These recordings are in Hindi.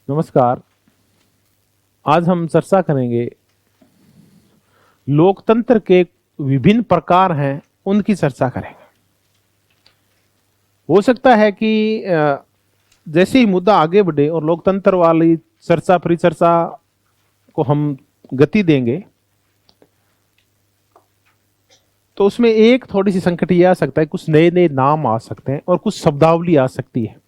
नमस्कार। आज हम चर्चा करेंगे लोकतंत्र के विभिन्न प्रकार हैं, उनकी चर्चा करेंगे। हो सकता है कि जैसे ही मुद्दा आगे बढ़े और लोकतंत्र वाली चर्चा परिचर्चा को हम गति देंगे तो उसमें एक थोड़ी सी संकट ये आ सकता है, कुछ नए नए नाम आ सकते हैं और कुछ शब्दावली आ सकती है।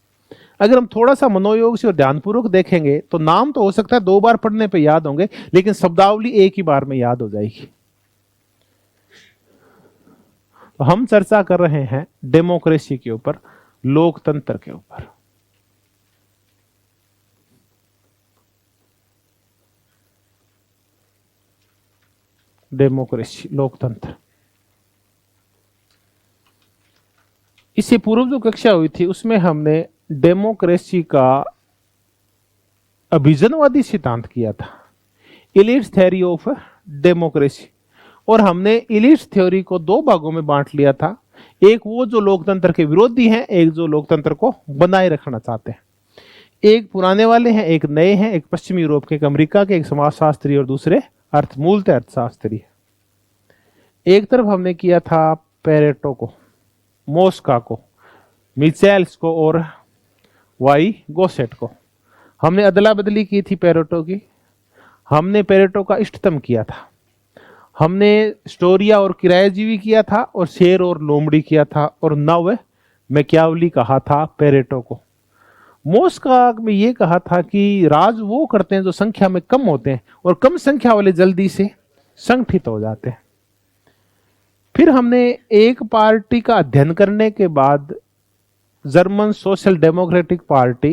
अगर हम थोड़ा सा मनोयोग से और ध्यानपूर्वक देखेंगे तो नाम तो हो सकता है 2 बार पढ़ने पे याद होंगे, लेकिन शब्दावली एक ही बार में याद हो जाएगी। तो हम चर्चा कर रहे हैं डेमोक्रेसी के ऊपर, लोकतंत्र के ऊपर। डेमोक्रेसी, लोकतंत्र। इससे पूर्व जो कक्षा हुई थी उसमें हमने डेमोक्रेसी का अभिजनवादी सिद्धांत किया था, इलिट्स थ्योरी ऑफ डेमोक्रेसी। और हमने इलिट्स थ्योरी को 2 भागों में बांट लिया था, एक वो जो लोकतंत्र के विरोधी हैं, एक जो लोकतंत्र को बनाए रखना चाहते हैं। एक पुराने वाले हैं, एक नए हैं, एक पश्चिमी यूरोप के, एक अमेरिका के, एक समाजशास्त्री और दूसरे मूलतः अर्थशास्त्री। एक तरफ हमने किया था पेरेटो को, मोस्का को, मिचेल्स को और वाई गोसेट को। हमने अदला बदली की थी पेरेटो की। हमने पेरेटो का इष्टतम किया था। हमने स्टोरिया और किरायाजीवी किया था, और शेर और लोमड़ी किया था, और नव मैकियावली कहा था पेरेटो को। मोस्का में ये कहा था कि राज वो करते हैं जो संख्या में कम होते हैं, और कम संख्या वाले जल्दी से संगठित हो जाते हैं। फिर हमने एक पार्टी का अध्ययन करने के बाद German social democratic party,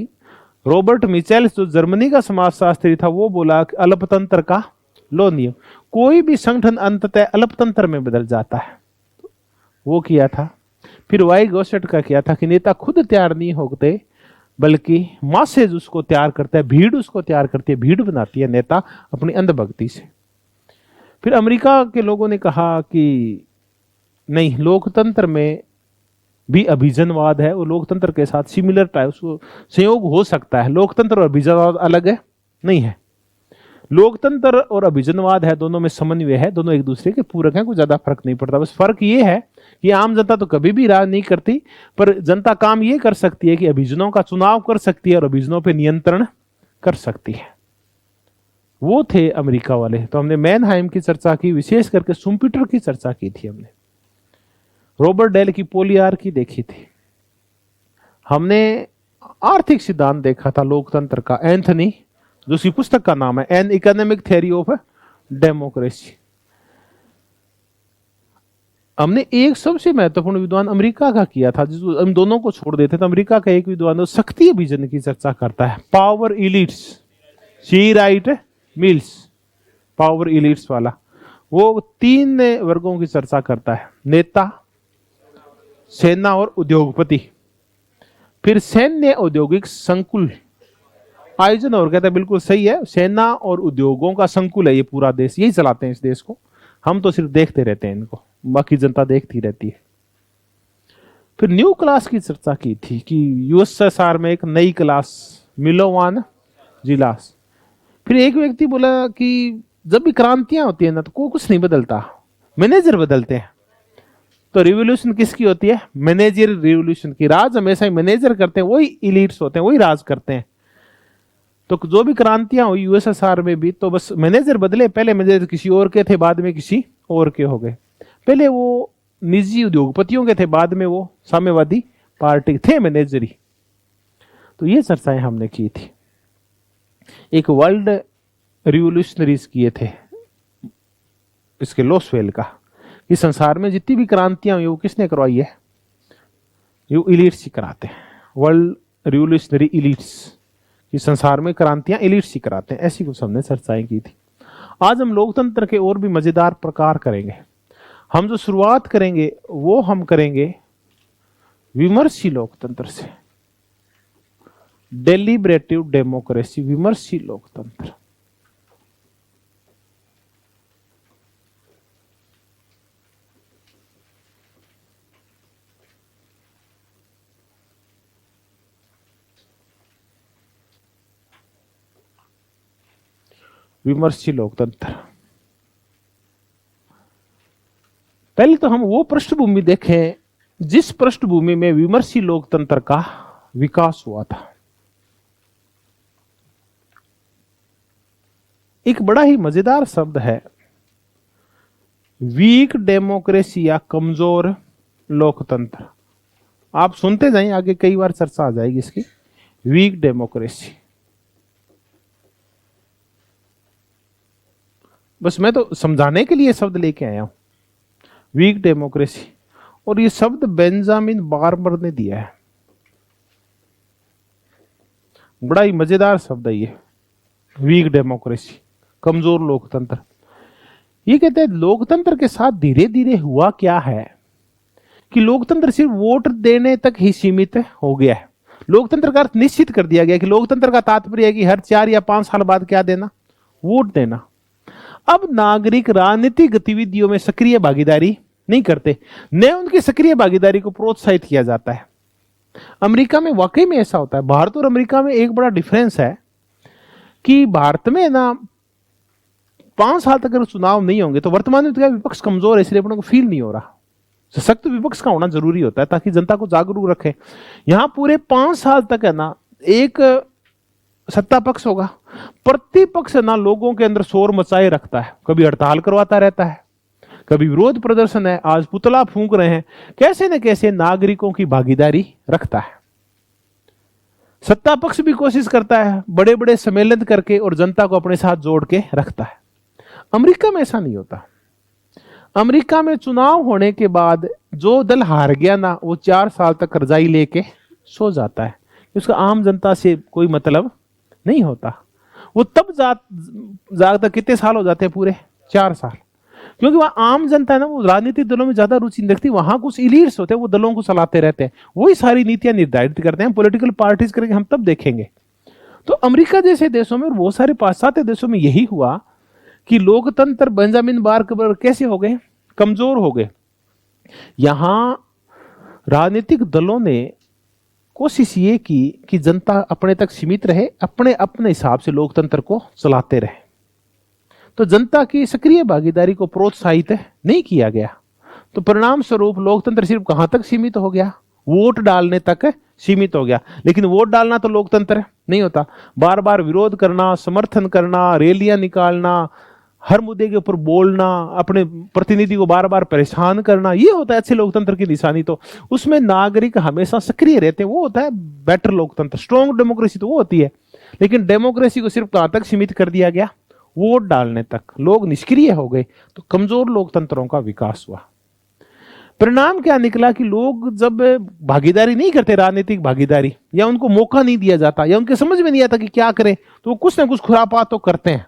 Robert Michels जो जर्मनी का समाजशास्त्री था, वो बोला कि अल्पतंत्र का लो नियम, कोई भी संगठन अंततः अल्पतंत्र में बदल जाता है, वो किया था। फिर वाई गोसेट का किया था कि नेता खुद तैयार नहीं होते, बल्कि मासेज उसको तैयार करता है, भीड़ उसको तैयार करती है, भीड़ बनाती है नेता अपनी अंधभक्ति से। फिर अमेरिका के लोगों ने कहा कि नहीं, लोकतंत्र में भी अभिजनवाद है, वो लोकतंत्र के साथ सिमिलर टाइप संयोग हो सकता है। लोकतंत्र और अभिजनवाद अलग है नहीं है। लोकतंत्र और अभिजनवाद है, दोनों में समन्वय है, दोनों एक दूसरे के पूरक हैं, कुछ ज्यादा फर्क नहीं पड़ता। बस फर्क ये है कि आम जनता तो कभी भी राज नहीं करती, पर जनता काम ये कर सकती है कि अभिजनों का चुनाव कर सकती है और अभिजनों पर नियंत्रण कर सकती है। वो थे अमेरिका वाले। तो हमने मैनहाइम की चर्चा की, विशेष करके शुम्पीटर की चर्चा की थी हमने, रॉबर्ट डेल की पोलियार की देखी थी। हमने आर्थिक सिद्धांत देखा था लोकतंत्र का, एंथनी, जो उसकी पुस्तक का नाम है an economic theory of democracy. हमने एक सबसे महत्वपूर्ण विद्वान अमेरिका का किया था, जिसको हम दोनों को छोड़ देते तो अमेरिका का एक विद्वान शक्ति अभिजन की चर्चा करता है, पावर इलिट्स, सी राइट मिल्स, पावर इलिट्स वाला। वो 3 वर्गों की चर्चा करता है, नेता, सेना और उद्योगपति। फिर सैन्य औद्योगिक संकुल आयोजन, और कहता है बिल्कुल सही है, सेना और उद्योगों का संकुल है ये पूरा देश, यही चलाते हैं इस देश को, हम तो सिर्फ देखते रहते हैं इनको, बाकी जनता देखती रहती है। फिर न्यू क्लास की चर्चा की थी कि यूएसएसआर में एक नई क्लास, मिलोवान जिलास। फिर एक व्यक्ति बोला कि जब भी क्रांतियां होती है ना, तो कुछ नहीं बदलता, मैनेजर बदलते हैं। तो रिवोल्यूशन किसकी होती है? मैनेजर रिवोल्यूशन की। राज हमेशा ही मैनेजर करते हैं, वही इलीट्स होते हैं, वही राज करते हैं। तो जो भी क्रांतियां हुई यूएसएसआर में भी, तो बस मैनेजर बदले, पहले मैनेजर किसी और के थे, बाद में किसी और के हो गए। पहले वो निजी उद्योगपतियों के थे, बाद में वो साम्यवादी पार्टी थे मैनेजरी। तो ये चर्चाएं हमने की थी। एक वर्ल्ड रिवोल्यूशनरीज किए थे इसके लोसवेल का, कि संसार में जितनी भी क्रांतियां हुई वो किसने करवाई है? ये इलीट्स ही कराते हैं। वर्ल्ड रिवोल्यूशनरी इलीट्स, कि संसार में क्रांतियां इलीट्स ही कराते हैं। ऐसी कुछ हमने चर्चाएं की थी। आज हम लोकतंत्र के और भी मजेदार प्रकार करेंगे। हम जो शुरुआत करेंगे वो हम करेंगे विमर्शी लोकतंत्र से, डेलिब्रेटिव डेमोक्रेसी, विमर्शी लोकतंत्र। विमर्शी लोकतंत्र। पहले तो हम वो पृष्ठभूमि देखें जिस पृष्ठभूमि में विमर्शी लोकतंत्र का विकास हुआ था। एक बड़ा ही मजेदार शब्द है वीक डेमोक्रेसी या कमजोर लोकतंत्र। आप सुनते जाएं, आगे कई बार चर्चा आ जाएगी इसकी। वीक डेमोक्रेसी, बस मैं तो समझाने के लिए शब्द लेके आया हूं, वीक डेमोक्रेसी। और ये शब्द बेंजामिन बार्बर ने दिया है। बड़ा ही मजेदार शब्द है ये, वीक डेमोक्रेसी, कमजोर लोकतंत्र। ये कहते हैं लोकतंत्र के साथ धीरे धीरे हुआ क्या है कि लोकतंत्र सिर्फ वोट देने तक ही सीमित हो गया है। लोकतंत्र का अर्थ निश्चित कर दिया गया कि लोकतंत्र का तात्पर्य है कि हर 4 या 5 साल बाद क्या देना, वोट देना। अब नागरिक राजनीतिक गतिविधियों में सक्रिय भागीदारी नहीं करते, न उनकी सक्रिय भागीदारी को प्रोत्साहित किया जाता है। अमेरिका में वाकई में ऐसा होता है। भारत और अमेरिका में एक बड़ा डिफरेंस है कि भारत में ना 5 साल तक अगर चुनाव नहीं होंगे तो वर्तमान में तो क्या विपक्ष कमजोर है, इसलिए अपने को फील नहीं हो रहा। सशक्त विपक्ष का होना जरूरी होता है ताकि जनता को जागरूक रखे। यहां पूरे 5 साल तक है ना एक सत्ता पक्ष होगा, प्रतिपक्ष ना लोगों के अंदर शोर मचाए रखता है, कभी हड़ताल करवाता रहता है, कभी विरोध प्रदर्शन है, आज पुतला फूंक रहे हैं, कैसे न कैसे नागरिकों की भागीदारी रखता है। सत्ता पक्ष भी कोशिश करता है बड़े बड़े सम्मेलन करके और जनता को अपने साथ जोड़ के रखता है। अमेरिका में ऐसा नहीं होता। अमेरिका में चुनाव होने के बाद जो दल हार गया ना वो 4 साल तक रजाई लेके सो जाता है, उसका आम जनता से कोई मतलब नहीं होता। वो तब जागता कितने साल हो जाते हैं, पूरे 4 साल, क्योंकि वहां आम जनता है ना वो राजनीतिक दलों में ज्यादा रुचि नहीं रखती। वहां कुछ इलीट्स होते हैं, वो दलों को चलाते रहते हैं, वही सारी नीतियां निर्धारित करते हैं। पॉलिटिकल पार्टीज करके हम तब देखेंगे। तो अमेरिका जैसे देशों में और बहुत सारे पाश्चात्य देशों में यही हुआ कि लोकतंत्र बेंजामिन बार्बर कैसे हो गए, कमजोर हो गए। यहां राजनीतिक दलों ने कोशिश ये की कि जनता अपने तक सीमित रहे, अपने अपने हिसाब से लोकतंत्र को चलाते रहे। तो जनता की सक्रिय भागीदारी को प्रोत्साहित नहीं किया गया। तो परिणाम स्वरूप लोकतंत्र सिर्फ कहां तक सीमित हो गया, वोट डालने तक सीमित हो गया। लेकिन वोट डालना तो लोकतंत्र नहीं होता। बार बार विरोध करना, समर्थन करना, रैलियां निकालना, हर मुद्दे के ऊपर बोलना, अपने प्रतिनिधि को बार बार परेशान करना, ये होता है अच्छे लोकतंत्र की निशानी। तो उसमें नागरिक हमेशा सक्रिय रहते हैं, वो होता है बेटर लोकतंत्र। स्ट्रॉन्ग डेमोक्रेसी तो वो होती है। लेकिन डेमोक्रेसी को सिर्फ कहां तक सीमित कर दिया गया, वोट डालने तक। लोग निष्क्रिय हो गए, तो कमजोर लोकतंत्रों का विकास हुआ। परिणाम क्या निकला कि लोग जब भागीदारी नहीं करते, राजनीतिक भागीदारी, या उनको मौका नहीं दिया जाता, या उनके समझ में नहीं आता कि क्या करें, तो वो कुछ ना कुछ खुरापात तो करते हैं।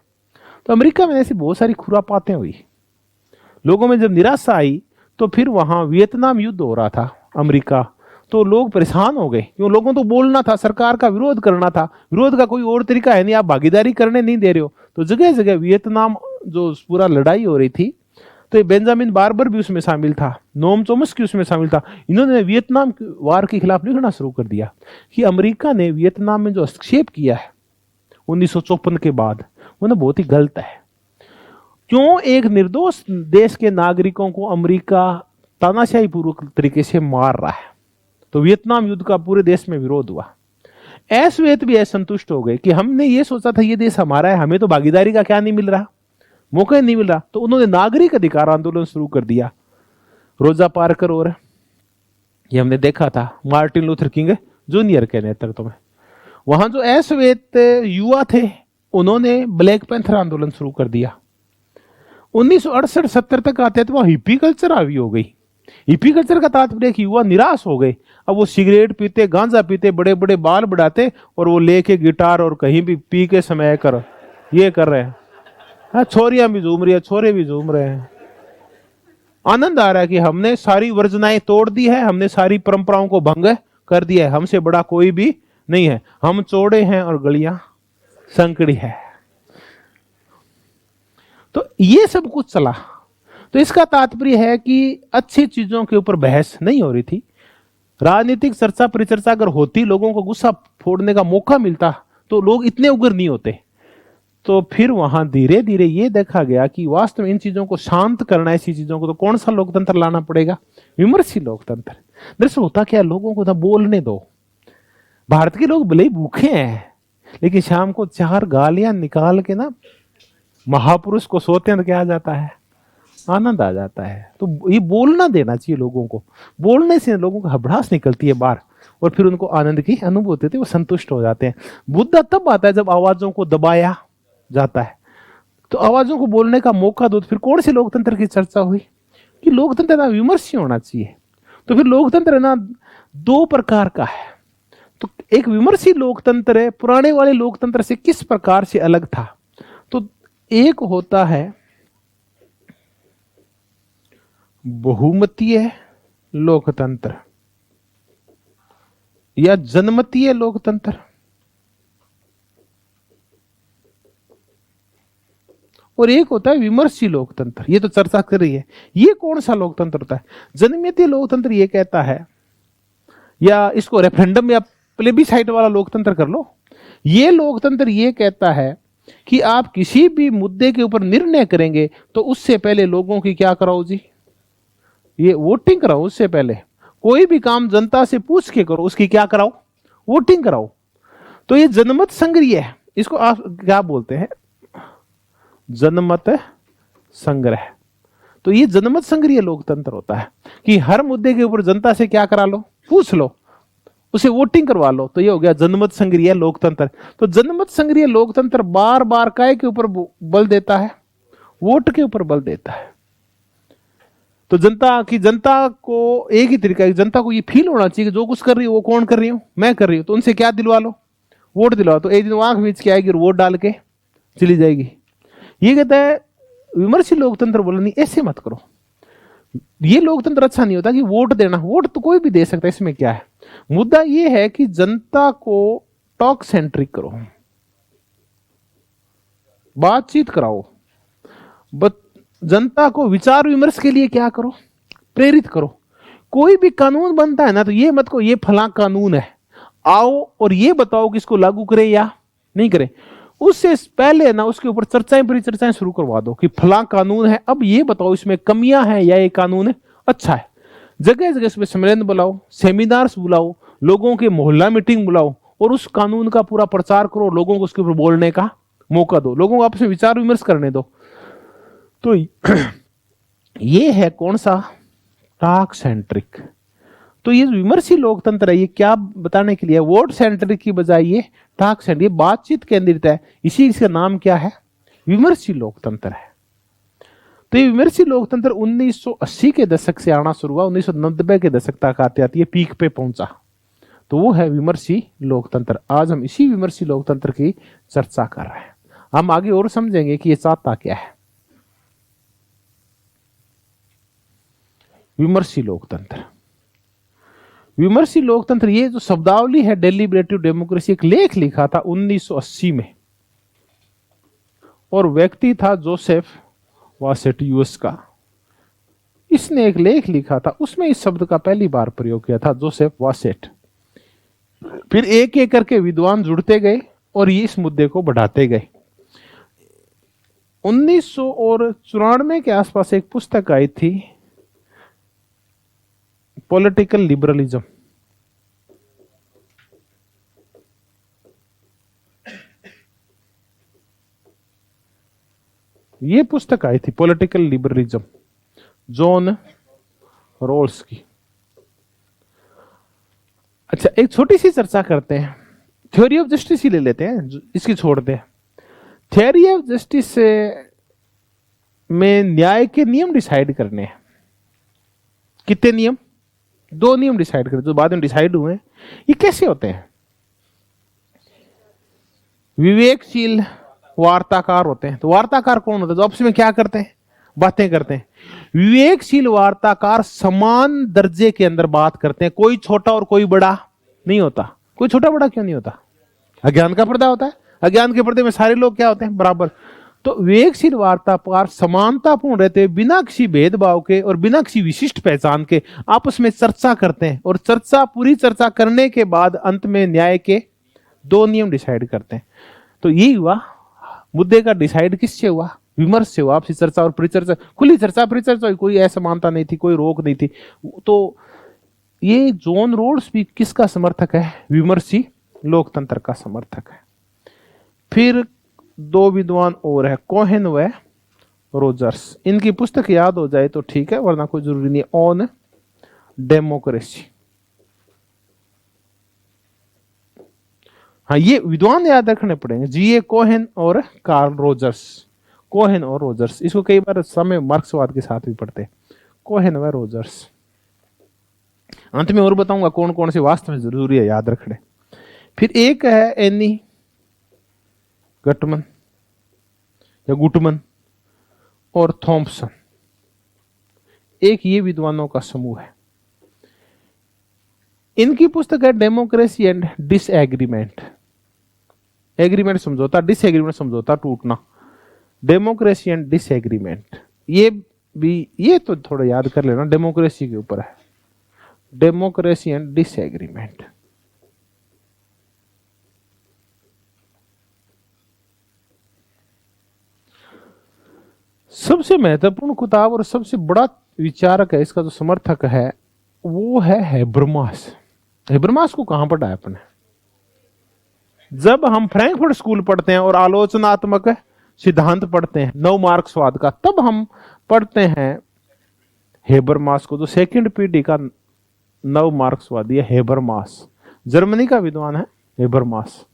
तो अमेरिका में ऐसी बहुत सारी खुरापातें हुई। लोगों में जब निराशा आई तो फिर वहां वियतनाम युद्ध हो रहा था अमेरिका, तो लोग परेशान हो गए, क्यों लोगों तो बोलना था, सरकार का विरोध करना था। विरोध का कोई और तरीका है नहीं, आप भागीदारी करने नहीं दे रहे हो। तो जगह जगह वियतनाम जो पूरा लड़ाई हो रही थी, तो बेंजामिन बार्बर भी उसमें शामिल था, नोम चोम्स्की उसमें शामिल था। इन्होंने वियतनाम वार के खिलाफ लिखना शुरू कर दिया कि अमेरिका ने वियतनाम में जो हस्तक्षेप किया है 1954 के बाद, वो ना बहुत ही गलत है। क्यों एक निर्दोष देश के नागरिकों को अमेरिका तानाशाही पूर्वक तरीके से मार रहा है। तो वियतनाम युद्ध का पूरे देश में विरोध हुआ। सोवियत भी असंतुष्ट हो गए कि हमने ये सोचा था ये देश हमारा है, हमें तो भागीदारी का क्या नहीं मिल रहा, मौका नहीं मिल रहा। तो उन्होंने नागरिक अधिकार आंदोलन शुरू कर दिया। रोजा पार्कर और ये हमने देखा था मार्टिन लूथर किंग जूनियर के नेतृत्व में। वहां जो असोवियत युवा थे उन्होंने ब्लैक पैंथर आंदोलन शुरू कर दिया। 1968-70 तक आते तो वह हिप्पी कल्चर हावी हो गई। हिप्पी कल्चर का तात्पर्य कि युवा निराश हो गए। अब वो सिगरेट पीते, गांजा पीते, बड़े बड़े बाल बढ़ाते और वो लेके गिटार और कहीं भी पी के समय कर ये कर रहे हैं। हाँ, छोरियां भी झूम रही है, छोरे भी झूम रहे हैं। आनंद आ रहा है कि हमने सारी वर्जनाएं तोड़ दी है, हमने सारी परंपराओं को भंग कर दिया है, हमसे बड़ा कोई भी नहीं है, हम चौड़े हैं और गलियां संकड़ी है। तो ये सब कुछ चला। तो इसका तात्पर्य है कि अच्छी चीजों के ऊपर बहस नहीं हो रही थी। राजनीतिक चर्चा परिचर्चा अगर होती, लोगों को गुस्सा फोड़ने का मौका मिलता, तो लोग इतने उग्र नहीं होते। तो फिर वहां धीरे धीरे ये देखा गया कि वास्तव में इन चीजों को शांत करना, ऐसी चीजों को, तो कौन सा लोकतंत्र लाना पड़ेगा? विमर्शी लोकतंत्र। दरअसल होता क्या, लोगों को ना बोलने दो। भारत के लोग भले ही भूखे हैं, लेकिन शाम को 4 गालियां निकाल के ना महापुरुष को सोते हैं तो क्या आ जाता है? आनंद आ जाता है। तो ये बोलना देना चाहिए लोगों को। बोलने से लोगों को हबड़ास निकलती है बाहर, और फिर उनको आनंद की अनुभूति होती है, वो संतुष्ट हो जाते हैं। बुद्ध तब आता है जब आवाजों को दबाया जाता है। तो आवाजों को बोलने का मौका दो। तो फिर कौन से लोकतंत्र की चर्चा हुई कि लोकतंत्र ना विमर्शी होना चाहिए। तो फिर लोकतंत्र ना 2 प्रकार का है। तो एक विमर्शी लोकतंत्र है, पुराने वाले लोकतंत्र से किस प्रकार से अलग था? तो एक होता है बहुमतीय लोकतंत्र या जनमतीय लोकतंत्र, और एक होता है विमर्शी लोकतंत्र। ये तो चर्चा कर रही है। ये कौन सा लोकतंत्र होता है? जनमतीय लोकतंत्र ये कहता है, या इसको रेफरेंडम या प्लेबिसाइट वाला लोकतंत्र कर लो। ये लोकतंत्र ये कहता है कि आप किसी भी मुद्दे के ऊपर निर्णय करेंगे तो उससे पहले लोगों की क्या कराओ जी? ये वोटिंग कराओ। उससे पहले कोई भी काम जनता से पूछ के करो, उसकी क्या कराओ? वोटिंग कराओ। तो ये जनमत संग्रह है। इसको आप क्या बोलते हैं? जनमत संग्रह। तो ये जनमत संग्रह लोकतंत्र होता है कि हर मुद्दे के ऊपर जनता से क्या करा लो? पूछ लो, उसे वोटिंग करवा लो। तो ये हो गया जनमत संग्रह लोकतंत्र। तो जनमत संग्रह लोकतंत्र बार बार काय के ऊपर बल देता है? वोट के ऊपर बल देता है। तो जनता को एक ही तरीका है, जनता को ये फील होना चाहिए कि जो कुछ कर रही है वो कौन कर रही हूं? मैं कर रही हूं। तो उनसे क्या दिलवा लो? वोट दिलवा। तो एक दिन आंख मीच के आएगी और वोट डाल के चली जाएगी। ये कहता है विमर्शी लोकतंत्र बोला नहीं, ऐसे मत करो। ये लोकतंत्र अच्छा नहीं होता कि वोट देना। वोट तो कोई भी दे सकता है, इसमें क्या है? मुद्दा ये है कि जनता को टॉक सेंट्रिक करो, बातचीत कराओ, जनता को विचार विमर्श के लिए क्या करो? प्रेरित करो। कोई भी कानून बनता है ना, तो ये मत को ये फला कानून है, आओ और ये बताओ कि इसको लागू करें या नहीं करें। उससे पहले ना उसके ऊपर चर्चाएं परिचर्चाएं शुरू करवा दो कि फला कानून है, अब ये बताओ इसमें कमियां हैं या ये कानून है अच्छा है। जगह जगह इसमें सम्मेलन बुलाओ, सेमिनार्स बुलाओ, लोगों के मोहल्ला मीटिंग बुलाओ और उस कानून का पूरा प्रचार करो। लोगों को उसके ऊपर बोलने का मौका दो, लोगों को आपस में विचार विमर्श करने दो। तो ये है कौन सा? Talk centric. तो ये विमर्शी लोकतंत्र है, ये क्या बताने के लिए? वोट सेंट्रिक की बजाय ये टॉक सेंट्रिक, ये बातचीत केंद्रित है। इसी इसका नाम क्या है? विमर्शी लोकतंत्र है। तो ये विमर्शी लोकतंत्र 1980 के दशक से आना शुरू हुआ, 1990 के दशक तक आते आते ये पीक पे पहुंचा। तो वो है विमर्शी लोकतंत्र। आज हम इसी विमर्शी लोकतंत्र की चर्चा कर रहे हैं। हम आगे और समझेंगे कि ये चाहता क्या है। विमर्शी लोकतंत्र, विमर्शी लोकतंत्र, ये जो शब्दावली है डेलिब्रेटिव डेमोक्रेसी, एक लेख लिखा था 1980 में, और व्यक्ति था जोसेफ वासेट यूएस का। इसने एक लेख लिखा था, उसमें इस शब्द का पहली बार प्रयोग किया था, जोसेफ वासेट। फिर एक एक करके विद्वान जुड़ते गए और ये इस मुद्दे को बढ़ाते गए। 1994 के आसपास एक पुस्तक आई थी, पॉलिटिकल लिबरलिज्म। ये पुस्तक आई थी पॉलिटिकल लिबरलिज्म, जॉन रोल्स की। अच्छा, एक छोटी सी चर्चा करते हैं। थ्योरी ऑफ जस्टिस ही ले लेते हैं, इसकी छोड़ते हैं। थ्योरी ऑफ जस्टिस में न्याय के नियम डिसाइड करने हैं। कितने नियम? 2 नियम डिसाइड करते, जो बाद में डिसाइड हुए। ये कैसे होते हैं? विवेकशील वार्ताकार होते हैं। तो वार्ताकार कौन होता है? जो आपस में क्या करते हैं? बातें करते हैं। विवेकशील वार्ताकार समान दर्जे के अंदर बात करते हैं, कोई छोटा और कोई बड़ा नहीं होता। कोई छोटा बड़ा क्यों नहीं होता? अज्ञान का पर्दा होता है, अज्ञान के पर्दे में सारे लोग क्या होते हैं? बराबर। तो विवेकशील वार्ताकार समानतापूर्ण रहते हुए, बिना किसी भेदभाव के और बिना किसी विशिष्ट पहचान के आपस में चर्चा करते हैं, और पूरी चर्चा करने के बाद अंत में न्याय के 2 नियम डिसाइड करते हैं। तो यही हुआ मुद्दे का डिसाइड किससे हुआ? विमर्श से हुआ, आपसी चर्चा और परिचर्चा, खुली चर्चा परिचर्चा, कोई असमानता नहीं थी, कोई रोक नहीं थी। तो ये जॉन रोल्स भी किसका समर्थक है? विमर्शी लोकतंत्र का समर्थक है। फिर दो विद्वान और है, कोहेन व रोजर्स। इनकी पुस्तक याद हो जाए तो ठीक है, वरना कोई जरूरी नहीं। On democracy. हाँ, ये विद्वान याद रखने पड़ेंगे, जीए कोहेन और कार्ल रोजर्स। कोहेन और रोजर्स, इसको कई बार समय मार्क्सवाद के साथ भी पढ़ते हैं, कोहेन व रोजर्स। अंत में और बताऊंगा कौन कौन से वास्तव में जरूरी है याद रखने। फिर एक है एनी गटमन या गुटमन और थॉम्पसन। एक ये विद्वानों का समूह है। इनकी पुस्तक है डेमोक्रेसी एंड डिसएग्रीमेंट। एग्रीमेंट समझौता, डिसएग्रीमेंट समझौता टूटना। डेमोक्रेसी एंड डिसएग्रीमेंट, ये तो थोड़ा याद कर लेना, डेमोक्रेसी के ऊपर है। Democracy and disagreement. सबसे महत्वपूर्ण किताब और सबसे बड़ा विचारक है, इसका जो समर्थक है वो है हेबरमास। हेबरमास को कहां पढ़ा है आपने? जब हम फ्रैंकफर्ट स्कूल पढ़ते हैं और आलोचनात्मक सिद्धांत पढ़ते हैं, नव मार्क्सवाद का, तब हम पढ़ते हैं हेबरमास को, जो सेकंड पीढ़ी का नव मार्क्सवादी है हेबरमास। जर्मनी का विद्वान है हेबरमास।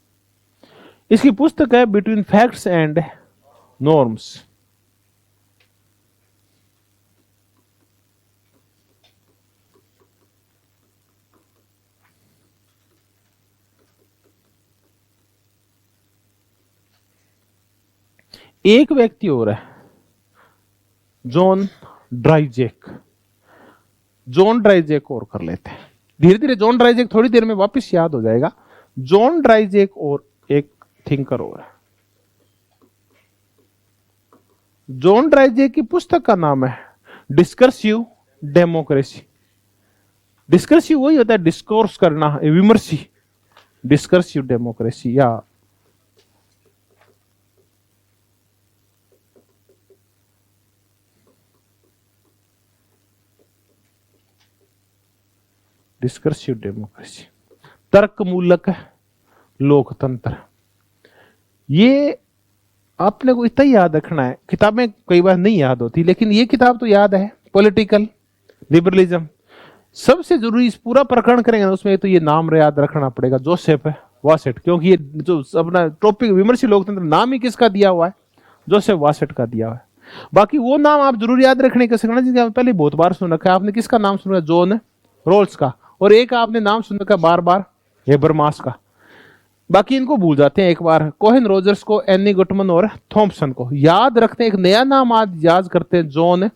इसकी पुस्तक है बिटवीन फैक्ट्स एंड नॉर्म्स। एक व्यक्ति और है, जॉन ड्राइजेक। जॉन ड्राइजेक और कर लेते हैं धीरे धीरे। जॉन ड्राइजेक थोड़ी देर में वापस याद हो जाएगा। जॉन ड्राइजेक और एक थिंकर और है। जॉन ड्राइजेक की पुस्तक का नाम है डिस्कर्सिव डेमोक्रेसी। डिस्कर्सिव वही होता है डिस्कोर्स करना, विमर्शी। डिस्कर्सिव डेमोक्रेसी या डिस्कर्सिव डेमोक्रेसी, तर्कमूलक लोकतंत्र। ये आपने को इतना ही याद रखना है, किताबें कई बार नहीं याद होती, लेकिन ये किताब तो याद है। पॉलिटिकल लिबरलिज्म, सबसे जरूरी इस पूरा प्रकरण करेंगे ना, उसमें तो ये नाम याद रखना पड़ेगा, जोसेफ वासेट, क्योंकि ये जो अपना टॉपिक विमर्शी लोकतंत्र, नाम ही किसका दिया हुआ है? जोसेफ वासेट का दिया हुआ है। बाकी वो नाम आप जरूर याद रखने का सकना, जिसके पहले बहुत बार सुन रखा है आपने। किसका नाम सुन रखा? जॉन रोल्स का। और एक आपने नाम सुन रखा बार बार, हेबरमास का। बाकी इनको भूल जाते हैं एक बार, कोहेन रोजर्स को, एनी गुटमन और थॉम्पसन को याद रखते हैं। एक नया नाम आज याद करते हैं, जॉन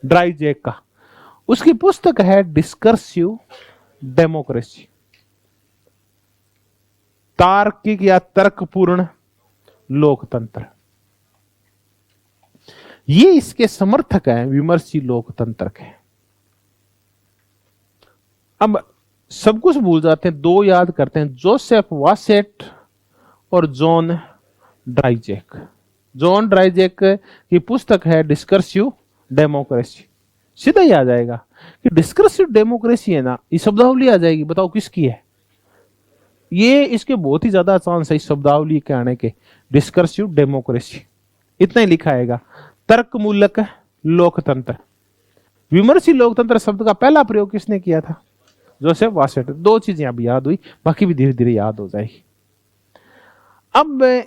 ड्राइजेक का। उसकी पुस्तक है डिस्कर्सिव डेमोक्रेसी, तार्किक या तर्कपूर्ण लोकतंत्र। ये इसके समर्थक हैं, विमर्शी लोकतंत्र के। अब सब कुछ भूल जाते हैं, दो याद करते हैं, जोसेफ वासेट और जॉन ड्राइजेक। जॉन ड्राइजेक की पुस्तक है डिस्कर्सिव डेमोक्रेसी। सीधा ही आ जाएगा कि डिस्कर्सिव डेमोक्रेसी है ना, ये शब्दावली आ जाएगी, बताओ किसकी है? ये इसके बहुत ही ज्यादा चांस है इस शब्दावली के आने के। डिस्कर्सिव डेमोक्रेसी इतना ही लिखा आएगा। तर्कमूलक लोकतंत्र, विमर्शी लोकतंत्र शब्द का पहला प्रयोग किसने किया था? जोसेफ वासेट। दो चीजें अब याद हुई, बाकी भी धीरे धीरे याद हो जाएगी। अब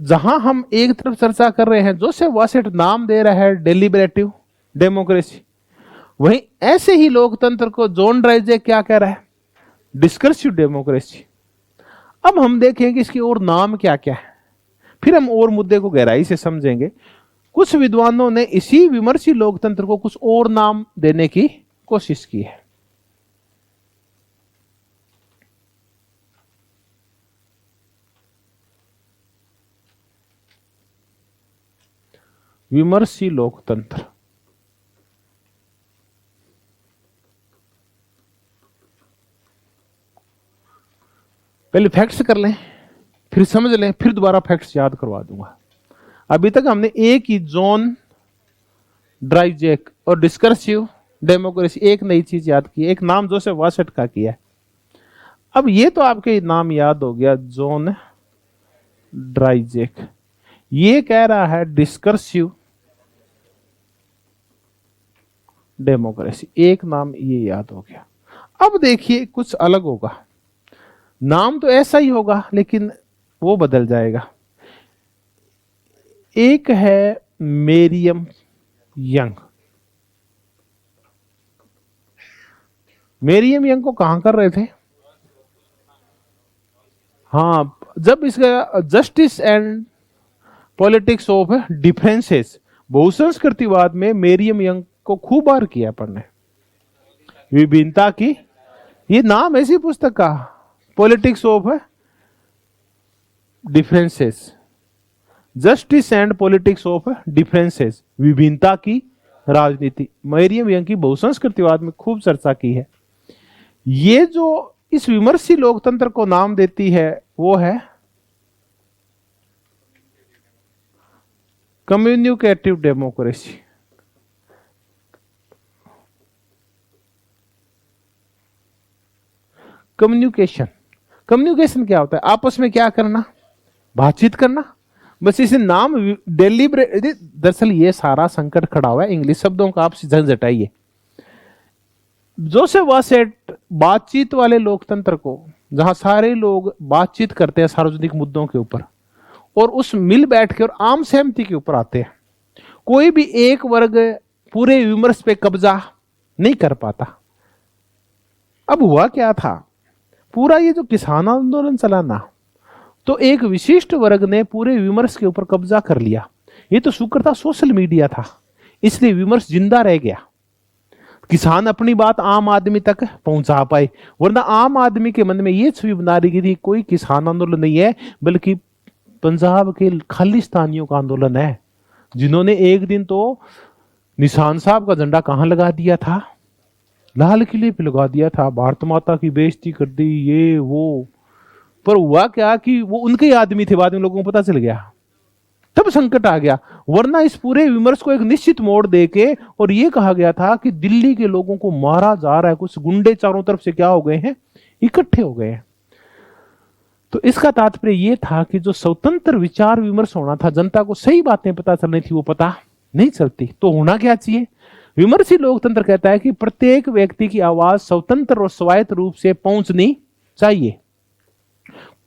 जहां हम एक तरफ चर्चा कर रहे हैं, जोसेफ वासेट नाम दे रहा है डेलिबरेटिव डेमोक्रेसी, वहीं ऐसे ही लोकतंत्र को जॉन ड्राइजेक क्या कह रहा है? Discursive democracy. अब हम देखें कि इसकी और नाम क्या क्या है, फिर हम और मुद्दे को गहराई से समझेंगे। कुछ विद्वानों ने इसी विमर्शी लोकतंत्र को कुछ और नाम देने की कोशिश की है। विमर्शी लोकतंत्र, पहले फैक्ट्स कर लें, फिर समझ लें, फिर दोबारा फैक्ट्स याद करवा दूंगा। अभी तक हमने एक ही जॉन ड्राइजेक और डिस्कर्सिव डेमोक्रेसी, एक नई चीज याद की, एक नाम जोसेफ वासेट का किया है। अब ये तो आपके नाम याद हो गया, जॉन ड्राइजेक। ये कह रहा है डिस्कर्सिव डेमोक्रेसी, एक नाम ये याद हो गया। अब देखिए कुछ अलग होगा, नाम तो ऐसा ही होगा लेकिन वो बदल जाएगा। एक है मेरियम यंग। मेरियम यंग को कहां कर रहे थे? हाँ, जब इसका justice and politics of differences, बहुसंस्कृतिवाद में मेरियम यंग को खूब बार किया पढ़ने, विभिन्नता की, ये नाम ऐसी पुस्तक का, politics of differences, justice and politics of differences, विभिन्नता की राजनीति, मेरियम यंग की बहुसंस्कृतिवाद में खूब चर्चा की है। ये जो इस विमर्शी लोकतंत्र को नाम देती है वो है कम्युनिकेटिव डेमोक्रेसी। कम्युनिकेशन क्या होता है? आपस में क्या करना? बातचीत करना। बस इसे नाम डेलिब्रेट, दरअसल ये सारा संकट खड़ा हुआ है इंग्लिश शब्दों का, आप झंझटाइए। जोसेफ वासेट बातचीत वाले लोकतंत्र को, जहां सारे लोग बातचीत करते हैं सार्वजनिक मुद्दों के ऊपर और उस मिल बैठ के और आम सहमति के ऊपर आते हैं, कोई भी एक वर्ग पूरे विमर्श पे कब्जा नहीं कर पाता। अब हुआ क्या था, पूरा ये जो किसान आंदोलन चला ना, तो एक विशिष्ट वर्ग ने पूरे विमर्श के ऊपर कब्जा कर लिया। ये तो शुक्र था सोशल मीडिया था, इसलिए विमर्श जिंदा रह गया। किसान अपनी बात आम आदमी तक पहुंचा पाए, वरना आम आदमी के मन में यह छवि बना रही थी कोई किसान आंदोलन नहीं है, बल्कि पंजाब के खालिस्तानियों का आंदोलन है, जिन्होंने एक दिन तो निशान साहब का झंडा कहां लगा दिया था? लाल किले पे लगा दिया था, भारत माता की बेइज्जती कर दी, ये वो। पर हुआ क्या कि वो उनके ही आदमी थे, बाद में लोगों को पता चल गया, तब संकट आ गया। वरना इस पूरे विमर्श को एक निश्चित मोड़ देके और ये कहा गया था कि दिल्ली के लोगों को मारा जा रहा है, कुछ गुंडे चारों तरफ से क्या हो गए हैं, इकट्ठे हो गए हैं। तो इसका तात्पर्य यह था कि जो स्वतंत्र विचार विमर्श होना था, जनता को सही बातें पता चलनी थी, वो पता नहीं चलती। तो होना क्या चाहिए? विमर्शी लोकतंत्र कहता है कि प्रत्येक व्यक्ति की आवाज स्वतंत्र और स्वायत्त रूप से पहुंचनी चाहिए।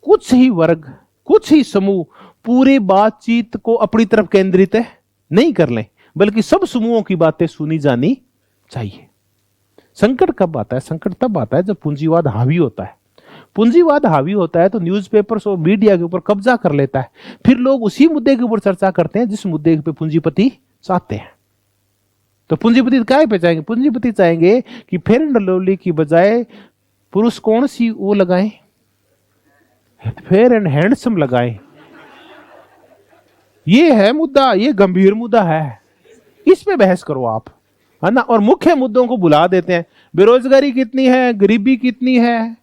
कुछ ही वर्ग, कुछ ही समूह पूरी बातचीत को अपनी तरफ केंद्रित नहीं कर लें, बल्कि सब समूहों की बातें सुनी जानी चाहिए। संकट कब आता है? संकट तब आता है जब पूंजीवाद हावी होता है। पूंजीवाद हावी होता है तो न्यूज़पेपर्स और मीडिया के ऊपर कब्जा कर लेता है, फिर लोग उसी मुद्दे के ऊपर चर्चा करते हैं जिस मुद्दे पे पूंजीपति चाहते हैं। तो पूंजीपति काय पे चाहेंगे? पूंजीपति चाहेंगे कि फेयर एंड लवली की बजाय पुरुष कौन सी वो लगाएं, फेयर एंड हैंडसम लगाएं। ये है मुद्दा, ये गंभीर मुद्दा है, इस पे बहस करो आप, है ना। और मुख्य मुद्दों को भुला देते हैं। बेरोजगारी कितनी है, गरीबी कितनी है,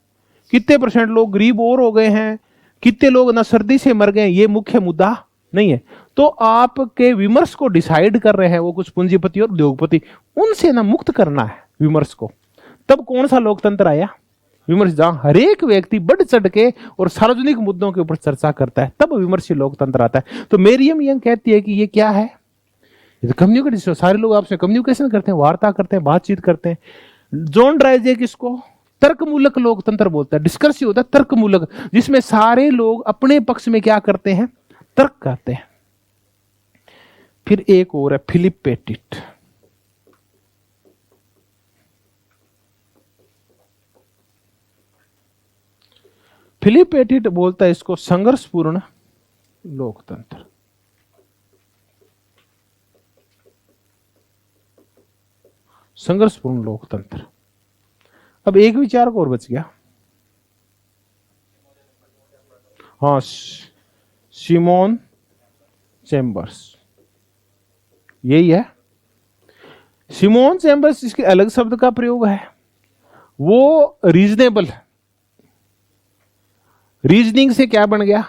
कितने % लोग गरीब और हो गए हैं, कितने लोग ना सर्दी से मर गए, ये मुख्य मुद्दा नहीं है। तो आपके विमर्श को डिसाइड कर रहे हैं वो कुछ पूंजीपति और उद्योगपति, उनसे ना मुक्त करना है विमर्श को। तब कौन सा लोकतंत्र आया? विमर्श, जहां हर एक व्यक्ति बढ़ चढ़ के और सार्वजनिक मुद्दों के ऊपर चर्चा करता है, तब विमर्शी लोकतंत्र आता है। तो मेरियम यंग कहती है कि ये क्या है? कम्युनिकेशन, सारे लोग आपसे कम्युनिकेशन करते हैं, वार्ता करते हैं, बातचीत करते हैं। जॉन ड्राइजेक इसको तर्कमूलक लोकतंत्र बोलता है। डिस्कर्सिव होता है तर्कमूलक, जिसमें सारे लोग अपने पक्ष में क्या करते हैं, तर्क करते हैं। फिर एक और है फिलिप पेटिट। फिलिप पेटिट बोलता है इसको संघर्षपूर्ण लोकतंत्र। संघर्षपूर्ण लोकतंत्र। अब एक विचार और बच गया, हाँ, सिमोन चैम्बर्स, यही है। सिमोन चैम्बर्स, इसके अलग शब्द का प्रयोग है, वो रीजनेबल, रीजनिंग से क्या बन गया,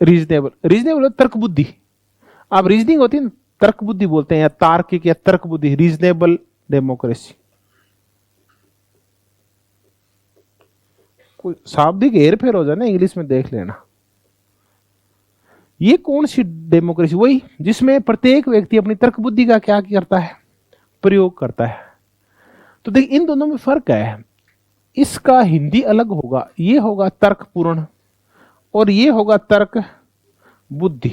रीजनेबल, रीजनेबल तर्क बुद्धि। आप रीजनिंग होती है ना, तर्क बुद्धि बोलते हैं, या तार्किक या तर्क बुद्धि, रीजनेबल डेमोक्रेसी। कोई शाब्दिक हेर फेर हो जाए ना इंग्लिश में देख लेना। ये कौन सी डेमोक्रेसी? वही जिसमें प्रत्येक व्यक्ति अपनी तर्क बुद्धि का क्या करता है, प्रयोग करता है। तो देखिए इन दोनों में फर्क है। इसका हिंदी अलग होगा, ये होगा तर्कपूर्ण और ये होगा तर्क बुद्धि।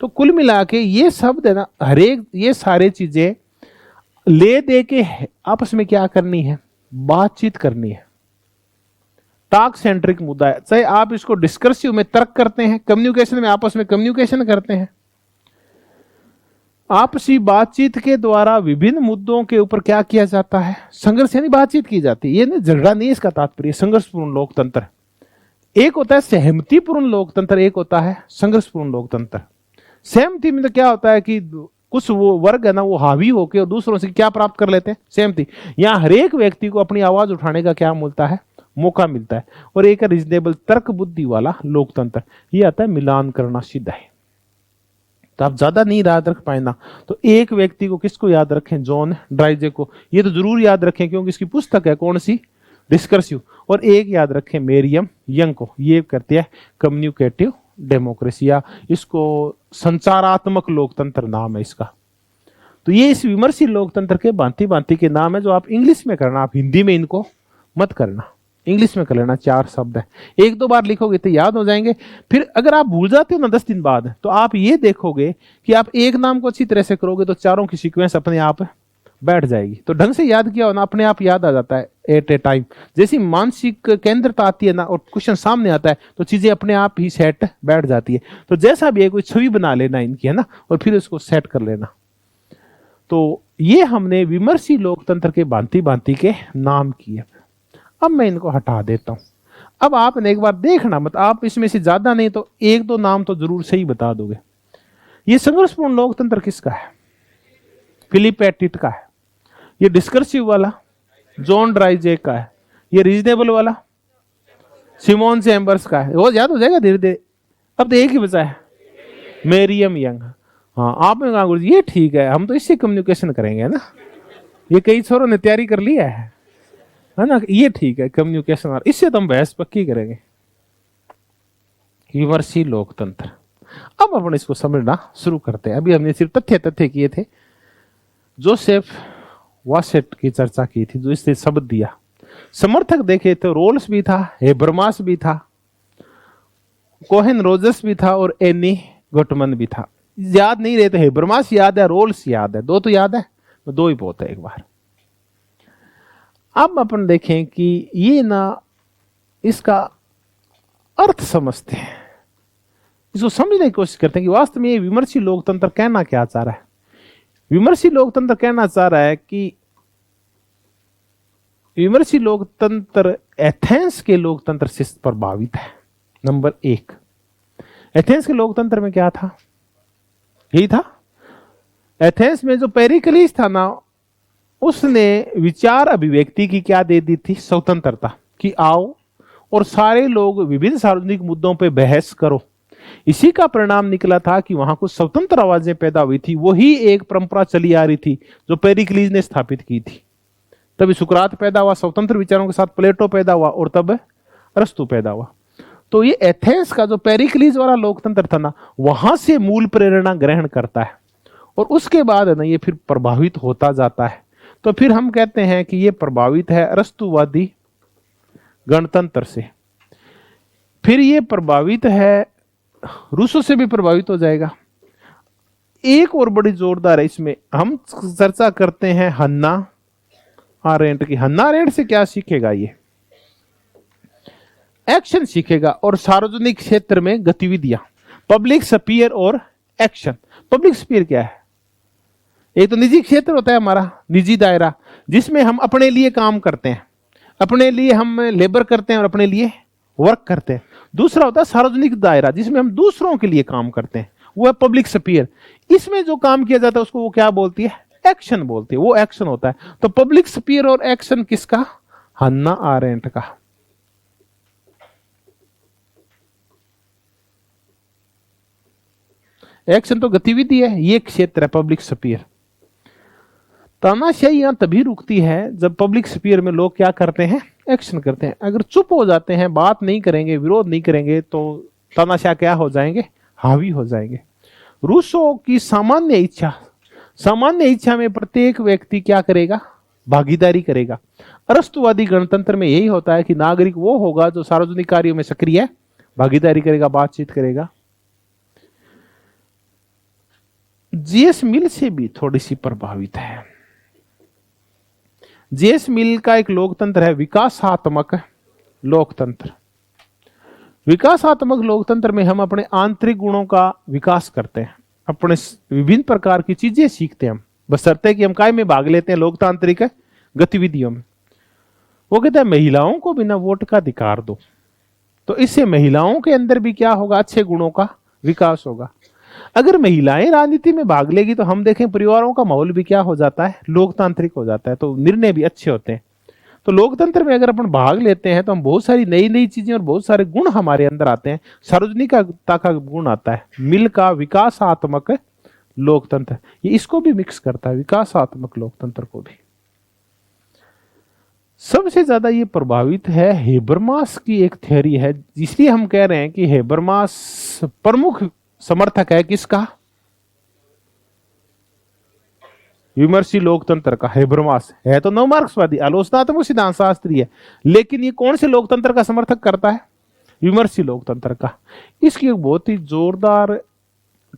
तो कुल मिला के ये शब्द है ना, हरेक ये सारे चीजें ले दे के आपस में क्या करनी है, बातचीत करनी है। टॉक सेंट्रिक मुद्दा है, चाहे आप इसको डिस्कर्सिव में तर्क करते हैं, कम्युनिकेशन में आपस में कम्युनिकेशन करते हैं। आपसी बातचीत के द्वारा विभिन्न मुद्दों के ऊपर क्या किया जाता है, संघर्ष यानी बातचीत की जाती है। ये नहीं झगड़ा नहीं, इसका तात्पर्य संघर्षपूर्ण लोकतंत्र। एक होता है सहमतिपूर्ण लोकतंत्र, एक होता है संघर्षपूर्ण लोकतंत्र। सहमति में तो क्या होता है कि कुछ वो वर्ग है ना, वो हावी होकर और दूसरों से क्या प्राप्त कर लेते हैं, सहमति। यहाँ हर एक व्यक्ति को अपनी आवाज उठाने का क्या मिलता है, मौका मिलता है। और एक रीजनेबल तर्क बुद्धि वाला लोकतंत्र, ये आता है मिलान करना सीधा है। तो आप ज्यादा नहीं याद रख पाए ना, तो एक व्यक्ति को किसको याद रखें, जॉन ड्राइजे को, ये तो जरूर याद रखें क्योंकि इसकी पुस्तक है कौन सी, डिस्कर्सिव। और एक याद रखें मेरियम यंग को, ये करती है कम्युनिकेटिव डेमोक्रेसी, या इसको संचारात्मक लोकतंत्र नाम है इसका। तो ये इस विमर्शी लोकतंत्र के भांति भांति के नाम है जो आप इंग्लिश में करना, आप हिंदी में इनको मत करना, इंग्लिश में कर लेना। 4 शब्द है, 1-2 बार लिखोगे तो याद हो जाएंगे। फिर अगर आप भूल जाते हो ना 10 दिन बाद, तो आप ये देखोगे कि आप एक नाम को अच्छी तरह से करोगे तो चारों की सीक्वेंस अपने आप बैठ जाएगी। तो ढंग से याद किया हो ना, अपने आप याद आ जाता है एट ए टाइम। जैसी मानसिक केंद्रता आती है ना और क्वेश्चन सामने आता है तो चीजें अपने आप ही सेट बैठ जाती है। तो जैसा भी है कोई छवि बना लेना इनकी, है ना, और फिर उसको सेट कर लेना। तो ये हमने विमर्शी लोकतंत्र के भांति भांति के नाम किए। अब मैं इनको हटा देता हूं। अब आपने एक बार देखना मत, आप इसमें से ज्यादा नहीं तो 1-2 नाम तो जरूर सही बता दोगे। ये संघर्षपूर्ण लोकतंत्र किसका है, फिलिप एटिट का है। ये डिस्कर्सिव वाला जॉन ड्राइजे का है। ये रीजनेबल वाला सिमोन चैम्बर्स का है। वो याद हो जाएगा धीरे धीरे। अब तो एक ही बचा है, मेरियम यंग। हाँ, आपने कहा गुरु जी ये ठीक है, हम तो इससे कम्युनिकेशन करेंगे, है ना। ये कई छोरों ने तैयारी कर लिया है ना, ये ठीक है कम्युनिकेशन, और इससे तो हम बहस पक्की करेंगे। विमर्शी लोकतंत्र। अब अपन इसको समझना शुरू करते हैं। अभी हमने सिर्फ तथ्य किए थे। जोसेफ वासेट की चर्चा की थी, जो इसने शब्द दिया। समर्थक देखे तो रोल्स भी था, हेबरमास भी था, कोहेन रोजर्स भी था और एनी गुटमन भी था। याद नहीं रहे तो हेबरमास याद है, रोल्स याद है, 2 तो याद है, तो 2 ही बहुत है एक बार। अब अपन देखें कि ये ना इसका अर्थ समझते हैं, इसको समझने की कोशिश करते हैं कि वास्तव में ये विमर्शी लोकतंत्र कहना क्या चाह रहा है। विमर्शी लोकतंत्र कहना चाह रहा है कि विमर्शी लोकतंत्र एथेंस के लोकतंत्र से प्रभावित है। नंबर 1, एथेंस के लोकतंत्र में क्या था, यही था। एथेंस में जो पेरिकलीस था ना, उसने विचार अभिव्यक्ति की क्या दे दी थी, स्वतंत्रता, कि आओ और सारे लोग विभिन्न सार्वजनिक मुद्दों पे बहस करो। इसी का परिणाम निकला था कि वहां कुछ स्वतंत्र आवाजें पैदा हुई थी। वही एक परंपरा चली आ रही थी जो पेरिकलीस ने स्थापित की थी। तभी सुकरात पैदा हुआ, स्वतंत्र विचारों के साथ प्लेटो पैदा हुआ, और तब अरस्तु पैदा हुआ। तो ये एथेंस का जो पेरिकलीस वाला लोकतंत्र था ना, वहां से मूल प्रेरणा ग्रहण करता है और उसके बाद है ना ये फिर प्रभावित होता जाता है। तो फिर हम कहते हैं कि ये प्रभावित है अरस्तुवादी गणतंत्र से, फिर ये प्रभावित है रूसों से भी प्रभावित हो जाएगा। एक और बड़ी जोरदार है इसमें, हम चर्चा करते हैं हन्ना आरेंट की। हन्ना आरेंट से क्या सीखेगा, ये एक्शन सीखेगा और सार्वजनिक क्षेत्र में गतिविधियां, पब्लिक स्फीयर और एक्शन। पब्लिक स्फीयर क्या है, एक तो निजी क्षेत्र होता है हमारा, निजी दायरा, जिसमें हम अपने लिए काम करते हैं, अपने लिए हम लेबर करते हैं और अपने लिए वर्क करते हैं। दूसरा होता है सार्वजनिक दायरा, जिसमें हम दूसरों के लिए काम करते हैं, वो है पब्लिक स्फीयर। इसमें जो काम किया जाता है उसको वो क्या बोलती है, एक्शन बोलती है, वो एक्शन होता है। तो पब्लिक स्फीयर और एक्शन किसका, हन्ना आरेंट का। एक्शन तो गतिविधि है, ये क्षेत्र है पब्लिक स्फीयर। तानाशाही यहां तभी रुकती है जब पब्लिक स्फीयर में लोग क्या करते हैं, एक्शन करते हैं। अगर चुप हो जाते हैं, बात नहीं करेंगे, विरोध नहीं करेंगे, तो तानाशाह क्या हो जाएंगे, हावी हो जाएंगे। रूसो की सामान्य इच्छा में प्रत्येक व्यक्ति क्या करेगा, भागीदारी करेगा। अरस्तुवादी गणतंत्र में यही होता है कि नागरिक वो होगा जो सार्वजनिक कार्यों में सक्रिय भागीदारी करेगा, बातचीत करेगा। जेएस मिल से भी थोड़ी सी प्रभावित है। जेएस मिल का एक लोकतंत्र है विकासात्मक लोकतंत्र। विकासात्मक लोकतंत्र में हम अपने आंतरिक गुणों का विकास करते हैं, अपने विभिन्न प्रकार की चीजें सीखते हैं हम, बशर्ते कि हम काय में भाग लेते हैं, लोकतांत्रिक गतिविधियों में। वो कहते हैं महिलाओं को बिना वोट का अधिकार दो, तो इससे महिलाओं के अंदर भी क्या होगा, अच्छे गुणों का विकास होगा। अगर महिलाएं राजनीति में भाग लेगी तो हम देखें परिवारों का माहौल भी क्या हो जाता है, लोकतांत्रिक हो जाता है, तो निर्णय भी अच्छे होते हैं। तो लोकतंत्र में अगर अपन भाग लेते हैं तो हम बहुत सारी नई नई चीजें और बहुत सारे गुण हमारे अंदर आते हैं। सार्वजनिकता का गुण आता है, मिल का विकासात्मक लोकतंत्र, ये इसको भी मिक्स करता है, विकासात्मक लोकतंत्र को भी। सबसे ज्यादा ये प्रभावित है हेबरमास की एक थ्योरी है, इसलिए हम कह रहे हैं कि हेबरमास प्रमुख समर्थक है किसका, विमर्शी लोकतंत्र का। हेबरमास है तो नव मार्क्सवादी आलोचनात्मक सिद्धांत शास्त्री है, लेकिन ये कौन से लोकतंत्र का समर्थक करता है, विमर्शी लोकतंत्र का। इसकी एक बहुत ही जोरदार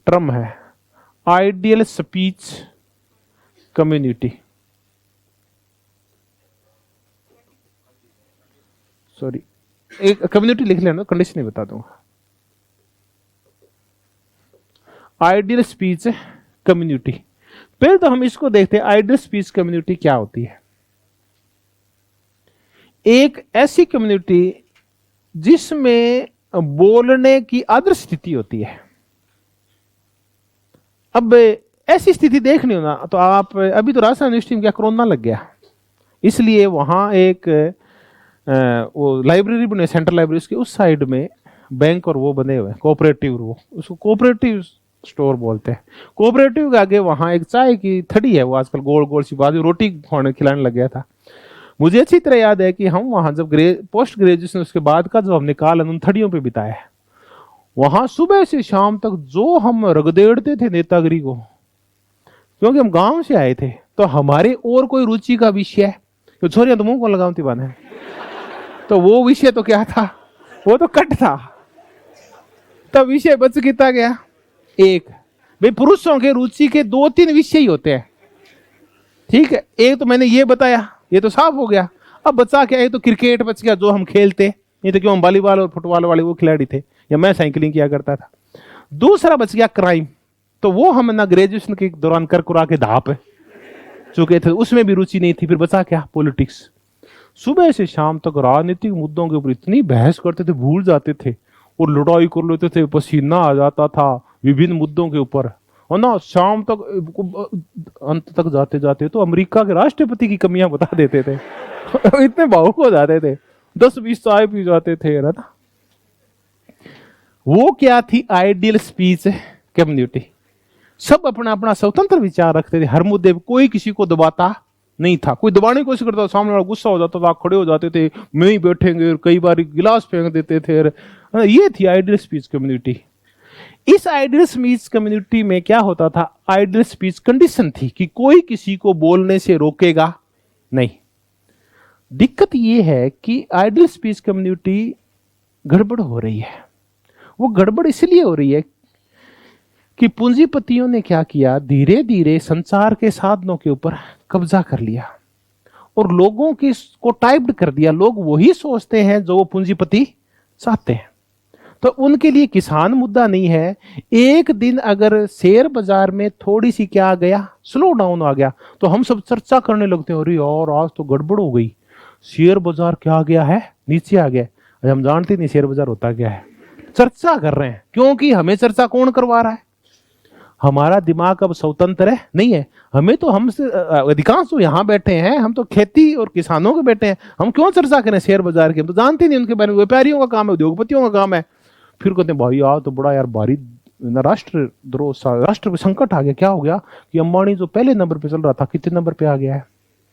टर्म है, आइडियल स्पीच कम्युनिटी। सॉरी, एक कम्युनिटी लिख लेना, कंडीशन ही बता दूंगा। आइडियल स्पीच कम्युनिटी, पहले तो हम इसको देखते हैं, आइडियल स्पीच कम्युनिटी क्या होती है। एक ऐसी कम्युनिटी जिसमें बोलने की आदर्श स्थिति होती है। अब ऐसी स्थिति देखनी हो ना, तो आप अभी तो राजस्थान यूनिवर्सिटी में क्या कोरोना लग गया, इसलिए वहां एक वो लाइब्रेरी बने, सेंट्रल लाइब्रेरी, उसके उस साइड में बैंक और वो बने हुए कोऑपरेटिव, वो उसको कोऑपरेटिव स्टोर बोलते हैं। कोऑपरेटिव के आगे वहां एक चाय की थड़ी है, वो आजकल गोल गोल सी बात, रोटी खिलाने लग गया था। मुझे अच्छी तरह याद है कि हम वहां जब पोस्ट ग्रेजुएशन उसके बाद का जो हमने काल उन थड़ियों पे बिताया है, वहां सुबह से शाम तक जो हम रगदेड़ते थे नेतागिरी को, क्योंकि हम गांव से आए थे, तो हमारे और कोई रुचि का विषय, तो छोरियां तो मुंह को लगाती बने, तो वो विषय तो क्या था, वो तो कट था। तब विषय बच कितना गया, एक। भाई पुरुषों के रुचि के 2-3 विषय ही होते हैं, ठीक है। एक तो मैंने ये बताया, ये तो साफ हो गया। अब बचा क्या, एक तो क्रिकेट बच गया जो हम खेलते, नहीं तो क्यों हम वॉलीबॉल और फुटबॉल वाले वो खिलाड़ी थे, या मैं साइकिलिंग किया करता था। दूसरा बच गया क्राइम, तो वो हम ना ग्रेजुएशन के दौरान कर कुरा के धाप चुके थे, उसमें भी रुचि नहीं थी। फिर बचा क्या, पॉलिटिक्स। सुबह से शाम तक राजनीतिक मुद्दों के ऊपर इतनी बहस करते थे, भूल जाते थे और लड़ाई कर लेते थे, पसीना आ जाता था विभिन्न मुद्दों के ऊपर, और ना शाम तक अंत तक जाते जाते तो अमेरिका के राष्ट्रपति की कमियां बता देते थे इतने भावुक हो जाते थे, 10-20 चाय पी जाते थे ना। वो क्या थी, आइडियल स्पीच कम्युनिटी। सब अपना अपना स्वतंत्र विचार रखते थे, हर मुद्दे पर कोई किसी को दबाता नहीं था। कोई दबाने की कोशिश करता, सामने वाला गुस्सा हो जाता था, खड़े हो जाते थे, मैं ही बैठेंगे, और कई बार गिलास फेंक देते थे। ये थी आइडियल स्पीच कम्युनिटी। इस आइडियल स्पीच कम्युनिटी में क्या होता था, आइडियल स्पीच कंडीशन थी कि कोई किसी को बोलने से रोकेगा नहीं। दिक्कत यह है कि आइडियल स्पीच कम्युनिटी गड़बड़ हो रही है। वो गड़बड़ इसलिए हो रही है कि पूंजीपतियों ने क्या किया, धीरे धीरे संचार के साधनों के ऊपर कब्जा कर लिया और लोगों की को टाइप्ड कर दिया। लोग वही सोचते हैं जो वो पूंजीपति चाहते हैं। तो उनके लिए किसान मुद्दा नहीं है। एक दिन अगर शेयर बाजार में थोड़ी सी क्या आ गया, स्लो डाउन आ गया, तो हम सब चर्चा करने लगते हैं, अरे यार आज तो गड़बड़ हो गई, शेयर बाजार क्या आ गया है, नीचे आ गया। हम जानते नहीं शेयर बाजार होता क्या है, चर्चा कर रहे हैं, क्योंकि हमें चर्चा कौन करवा रहा है, हमारा दिमाग अब स्वतंत्र है नहीं है। हमें तो हमसे अधिकांश तो यहाँ बैठे हैं, हम तो खेती और किसानों के बैठे हैं, हम क्यों चर्चा करें शेयर बाजार की, हम तो जानते नहीं उनके बारे में। व्यापारियों का काम है, उद्योगपतियों का काम है। फिर कहते हैं भाई यार तो बड़ा यार भारी राष्ट्रद्रोह, राष्ट्र पे संकट आ गया। क्या हो गया कि अंबानी जो पहले नंबर पे चल रहा था, कितने नंबर पे आ गया है?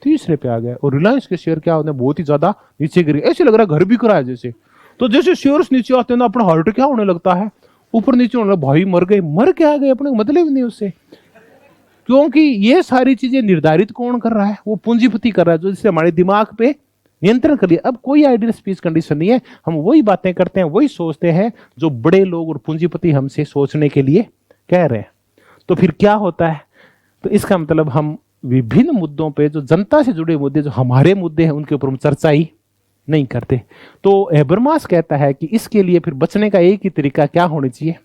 तीसरे पे आ गया। और रिलायंस के शेयर क्या होने, बहुत ही ज्यादा नीचे गिर गए। ऐसे लग रहा है घर बिक रहा है जैसे। तो जैसे शेयर्स नीचे आते हैं ना, अपना हार्ट क्या होने लगता है, ऊपर नीचे होने लगता, भाई मर गए। मर क्या गए, अपने मतलब नहीं उससे। क्योंकि ये सारी चीजें निर्धारित कौन कर रहा है? वो पूंजीपति कर रहा है, जो जिससे हमारे दिमाग पे नियंत्रण कर लिया। अब कोई आइडियल स्पीच कंडीशन नहीं है, हम वही बातें करते हैं, वही सोचते हैं जो बड़े लोग और पूंजीपति हमसे सोचने के लिए कह रहे हैं। तो फिर क्या होता है? तो इसका मतलब हम विभिन्न मुद्दों पे, जो जनता से जुड़े मुद्दे, जो हमारे मुद्दे हैं, उनके ऊपर हम चर्चा ही नहीं करते। तो हेबरमास कहता है कि इसके लिए फिर बचने का एक ही तरीका क्या होना चाहिए?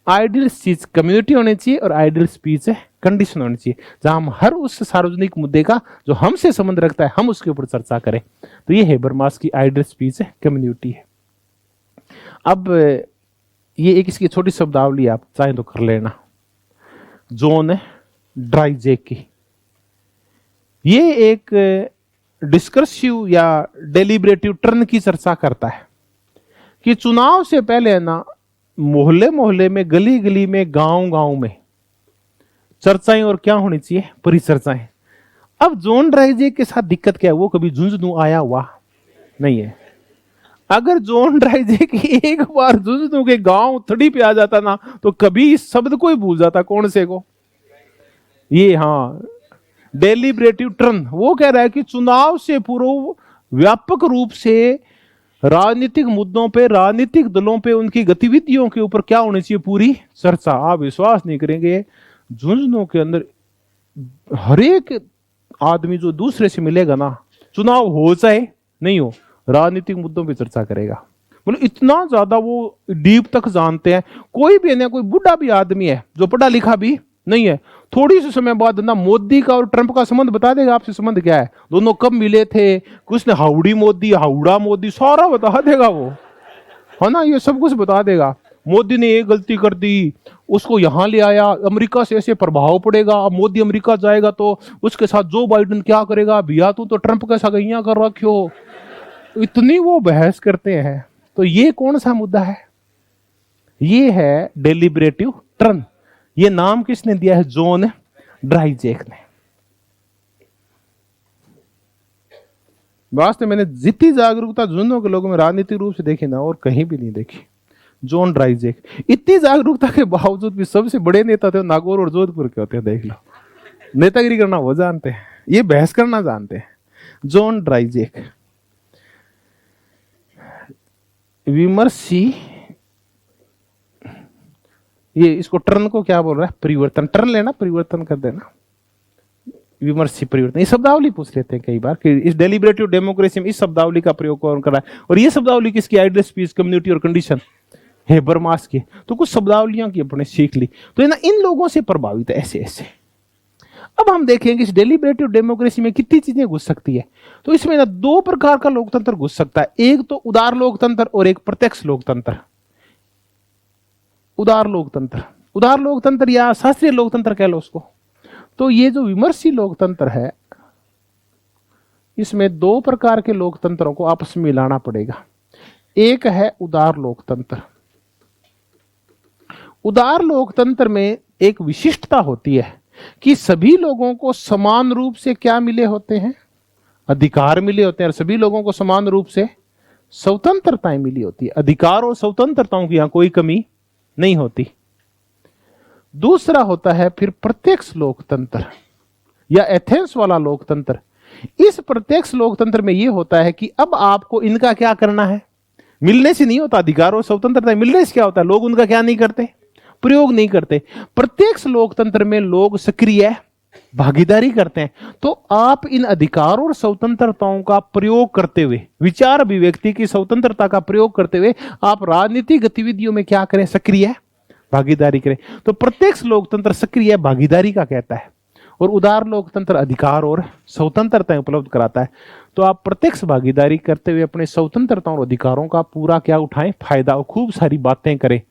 आइडियल स्पीच कम्युनिटी होनी चाहिए और आइडियल स्पीच कंडीशन होनी चाहिए, जहां हम हर उस सार्वजनिक मुद्दे का जो हमसे संबंध रखता है, हम उसके ऊपर चर्चा करें। तो ये हेबरमास की आइडियल स्पीच कम्युनिटी है। अब ये एक इसकी छोटी शब्दावली आप चाहें तो कर लेना। जॉन ड्राइजेक की ये एक डिस्कर्सिव या डेलिब्रेटिव टर्न की चर्चा करता है कि चुनाव से पहले ना मोहल्ले मोहल्ले में, गली गली में, गांव गांव में चर्चाएं और क्या होनी चाहिए? परिचर्चाएं। अब जॉन ड्राइजेक के साथ दिक्कत क्या है? वो कभी झुंझुनू आया हुआ नहीं है। अगर जॉन ड्राइजेक एक बार झुंझुनू के गांव थड़ी पे आ जाता ना, तो कभी इस शब्द को ही भूल जाता। कौन से को? ये हाँ, डेलिब्रेटिव टर्न। वो कह रहा है कि चुनाव से पूर्व व्यापक रूप से राजनीतिक मुद्दों पे, राजनीतिक दलों पे, उनकी गतिविधियों के ऊपर क्या होनी चाहिए? पूरी चर्चा। आप विश्वास नहीं करेंगे, झुंझुनू के अंदर हर एक आदमी जो दूसरे से मिलेगा ना, चुनाव हो चाहे नहीं हो, राजनीतिक मुद्दों पे चर्चा करेगा। मतलब इतना ज्यादा वो डीप तक जानते हैं। कोई भी ना, कोई बूढ़ा भी आदमी है जो पढ़ा लिखा भी नहीं है, थोड़ी सी समय बाद ना मोदी का और ट्रंप का संबंध बता देगा आपसे। संबंध क्या है, दोनों कब मिले थे, किसने हाउडी मोदी, हाउड़ा मोदी, सारा बता देगा वो, है ना। ये सब कुछ बता देगा। मोदी ने ये गलती कर दी, उसको यहां ले आया, अमेरिका से ऐसे प्रभाव पड़ेगा, अब मोदी अमेरिका जाएगा तो उसके साथ जो बाइडेन क्या करेगा, भैया तू तो ट्रंप के साथ यहाँ कर रखियो। इतनी वो बहस करते हैं। तो ये कौन सा मुद्दा है? ये है डेलिब्रेटिव टर्न। ये नाम किसने दिया है? जॉन ड्राइजेक ने। वास्तव में मैंने जितनी जागरूकता झुंझुनू के लोगों में राजनीतिक रूप से देखी ना, और कहीं भी नहीं देखी। जॉन ड्राइजेक, इतनी जागरूकता के बावजूद भी सबसे बड़े नेता थे नागौर और जोधपुर के होते हैं। देख लो, नेतागिरी करना वो जानते हैं, ये बहस करना जानते हैं। जॉन ड्राइजेक विमर्शी, ये इसको टर्न को क्या बोल रहा है? परिवर्तन। टर्न लेना, परिवर्तन कर देना। विमर्शी परिवर्तन, ये शब्दावली पूछ लेते हैं कई बार कि इस डेलिब्रेटिव डेमोक्रेसी में इस शब्दावली का प्रयोग कौन कर रहा है। और ये शब्दावली किसकी? आइडियल स्पीच कम्युनिटी और कंडीशन, हेबरमास की। तो कुछ शब्दावलियों की अपने सीख ली, तो ना इन लोगों से प्रभावित है ऐसे ऐसे। अब हम देखेंगे इस डेलिब्रेटिव डेमोक्रेसी में कितनी चीजें घुस सकती है। तो इसमें ना दो प्रकार का लोकतंत्र घुस सकता है, एक तो उदार लोकतंत्र और एक प्रत्यक्ष लोकतंत्र। उदार लोकतंत्र, उदार लोकतंत्र या शास्त्रीय लोकतंत्र कह लो उसको। तो ये जो विमर्शी लोकतंत्र है, इसमें दो प्रकार के लोकतंत्रों को आपस में मिलाना पड़ेगा। एक है उदार लोकतंत्र। उदार लोकतंत्र में एक विशिष्टता होती है कि सभी लोगों को समान रूप से क्या मिले होते हैं? अधिकार मिले होते हैं। और सभी लोगों को समान रूप से स्वतंत्रताएं मिली होती है। अधिकार और स्वतंत्रताओं की यहां कोई कमी नहीं होती। दूसरा होता है फिर प्रत्यक्ष लोकतंत्र या एथेंस वाला लोकतंत्र। इस प्रत्यक्ष लोकतंत्र में यह होता है कि अब आपको इनका क्या करना है? मिलने से नहीं होता। अधिकार और स्वतंत्रता मिलने से क्या होता है? लोग उनका क्या नहीं करते? प्रयोग नहीं करते। प्रत्यक्ष लोकतंत्र में लोग सक्रिय भागीदारी करते हैं। तो आप इन अधिकारों और स्वतंत्रताओं का प्रयोग करते हुए, विचार अभिव्यक्ति की स्वतंत्रता का प्रयोग करते हुए आप राजनीतिक गतिविधियों में क्या करें? सक्रिय भागीदारी करें। तो प्रत्यक्ष लोकतंत्र सक्रिय भागीदारी का कहता है और उदार लोकतंत्र अधिकार और स्वतंत्रताएं उपलब्ध कराता है। तो आप प्रत्यक्ष भागीदारी करते हुए अपने स्वतंत्रताओं और अधिकारों का पूरा क्या उठाएं? फायदा, और खूब सारी बातें करें।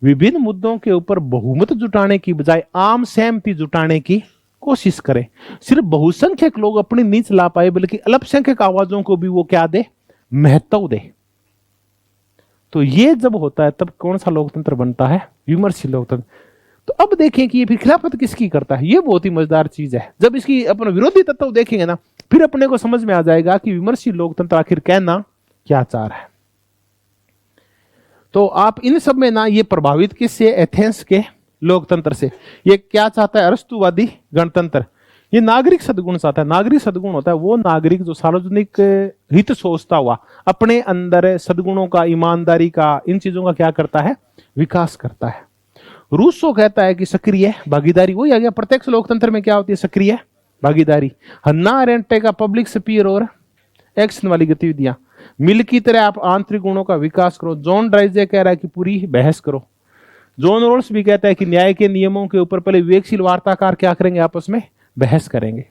विभिन्न मुद्दों के ऊपर बहुमत जुटाने की बजाय आम सहमति जुटाने की कोशिश करें। सिर्फ बहुसंख्यक लोग अपनी नहीं चला पाए, बल्कि अल्पसंख्यक आवाजों को भी वो क्या दे? महत्व दे। तो ये जब होता है तब कौन सा लोकतंत्र बनता है? विमर्शी लोकतंत्र। तो अब देखें कि ये फिर खिलाफत किसकी करता है। ये बहुत ही मजेदार चीज है। जब इसकी अपना विरोधी तत्व देखेंगे ना, फिर अपने को समझ में आ जाएगा कि विमर्शी लोकतंत्र आखिर कहना क्या चाह रहा है। तो आप इन सब में ना ये प्रभावित किससे? एथेंस के लोकतंत्र से। ये क्या चाहता है? अरस्तुवादी गणतंत्र। ये नागरिक सद्गुण चाहता है। नागरिक सद्गुण होता है वो नागरिक जो सार्वजनिक हित सोचता हुआ अपने अंदर सद्गुणों का, ईमानदारी का, इन चीजों का क्या करता है? विकास करता है। रूसो कहता है कि सक्रिय भागीदारी। वही आ गया, प्रत्यक्ष लोकतंत्र में क्या होती है? सक्रिय भागीदारी। हन्ना अरेंटे का पब्लिक स्पीयर और एक्शन वाली गतिविधियां। मिल की तरह आप आंतरिक गुणों का विकास करो। जॉन ड्राइजे कह रहा है कि पूरी बहस करो। जॉन रोल्स भी कहता है कि न्याय के नियमों के ऊपर पहले विवेकशील वार्ताकार क्या करेंगे? आपस में बहस करेंगे।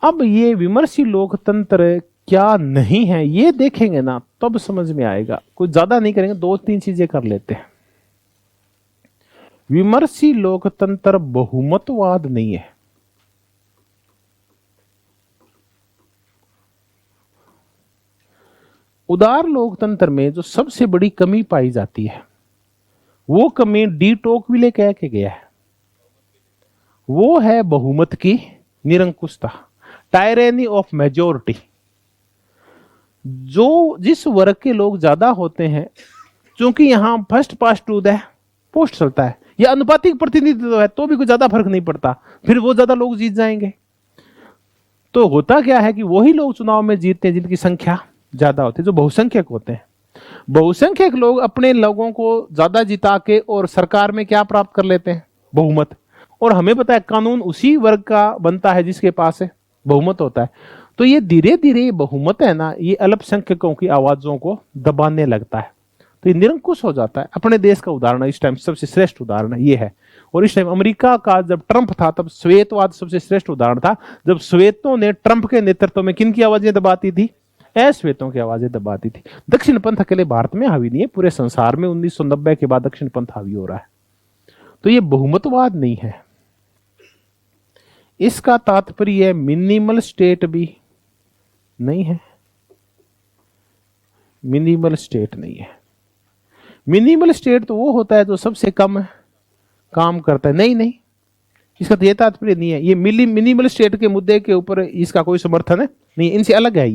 अब ये विमर्शी लोकतंत्र क्या नहीं है, ये देखेंगे ना तब समझ में आएगा। कुछ ज्यादा नहीं करेंगे, 2-3 चीजें कर लेते हैं। विमर्शी लोकतंत्र बहुमतवाद नहीं है। उदार लोकतंत्र में जो सबसे बड़ी कमी पाई जाती है, वो कमी डी टोकविले कह के गया है, वो है बहुमत की निरंकुशता, टायरेनी ऑफ मेजोरिटी। जो जिस वर्ग के लोग ज्यादा होते हैं, क्योंकि यहां फर्स्ट पास्ट टू द पोस्ट चलता है, यह अनुपातिक प्रतिनिधित्व है, तो भी कुछ ज्यादा फर्क नहीं पड़ता, फिर वो ज्यादा लोग जीत जाएंगे। तो होता क्या है कि वही लोग चुनाव में जीतते हैं जिनकी संख्या ज्यादा होती है, जो बहुसंख्यक होते हैं। बहुसंख्यक लोग अपने लोगों को ज्यादा जिता के और सरकार में क्या प्राप्त कर लेते हैं? बहुमत। और हमें पता है कानून उसी वर्ग का बनता है जिसके पास है बहुमत होता है। तो ये धीरे धीरे बहुमत है ना, ये अल्पसंख्यकों की आवाजों को दबाने लगता है, तो ये निरंकुश हो जाता है। अपने देश का उदाहरण इस टाइम सबसे श्रेष्ठ उदाहरण ये है। और इस टाइम अमेरिका का जब ट्रंप था तब श्वेतवाद सबसे श्रेष्ठ उदाहरण था, जब श्वेतों ने ट्रंप के नेतृत्व में किन की आवाजें दबाती थी? अश्वेतों की आवाजें दबाती थी। दक्षिण पंथ अकेले भारत में हावी नहीं है, पूरे संसार में 1990 के बाद दक्षिण पंथ हावी हो रहा है। तो ये बहुमतवाद नहीं है। इसका तात्पर्य मिनिमल स्टेट भी नहीं है। मिनिमल स्टेट नहीं है। मिनिमल स्टेट तो वो होता है जो सबसे कम काम करता है। नहीं, इसका तो ये तात्पर्य नहीं है। ये मिनिमल स्टेट के मुद्दे के ऊपर इसका कोई समर्थन है नहीं, इनसे अलग है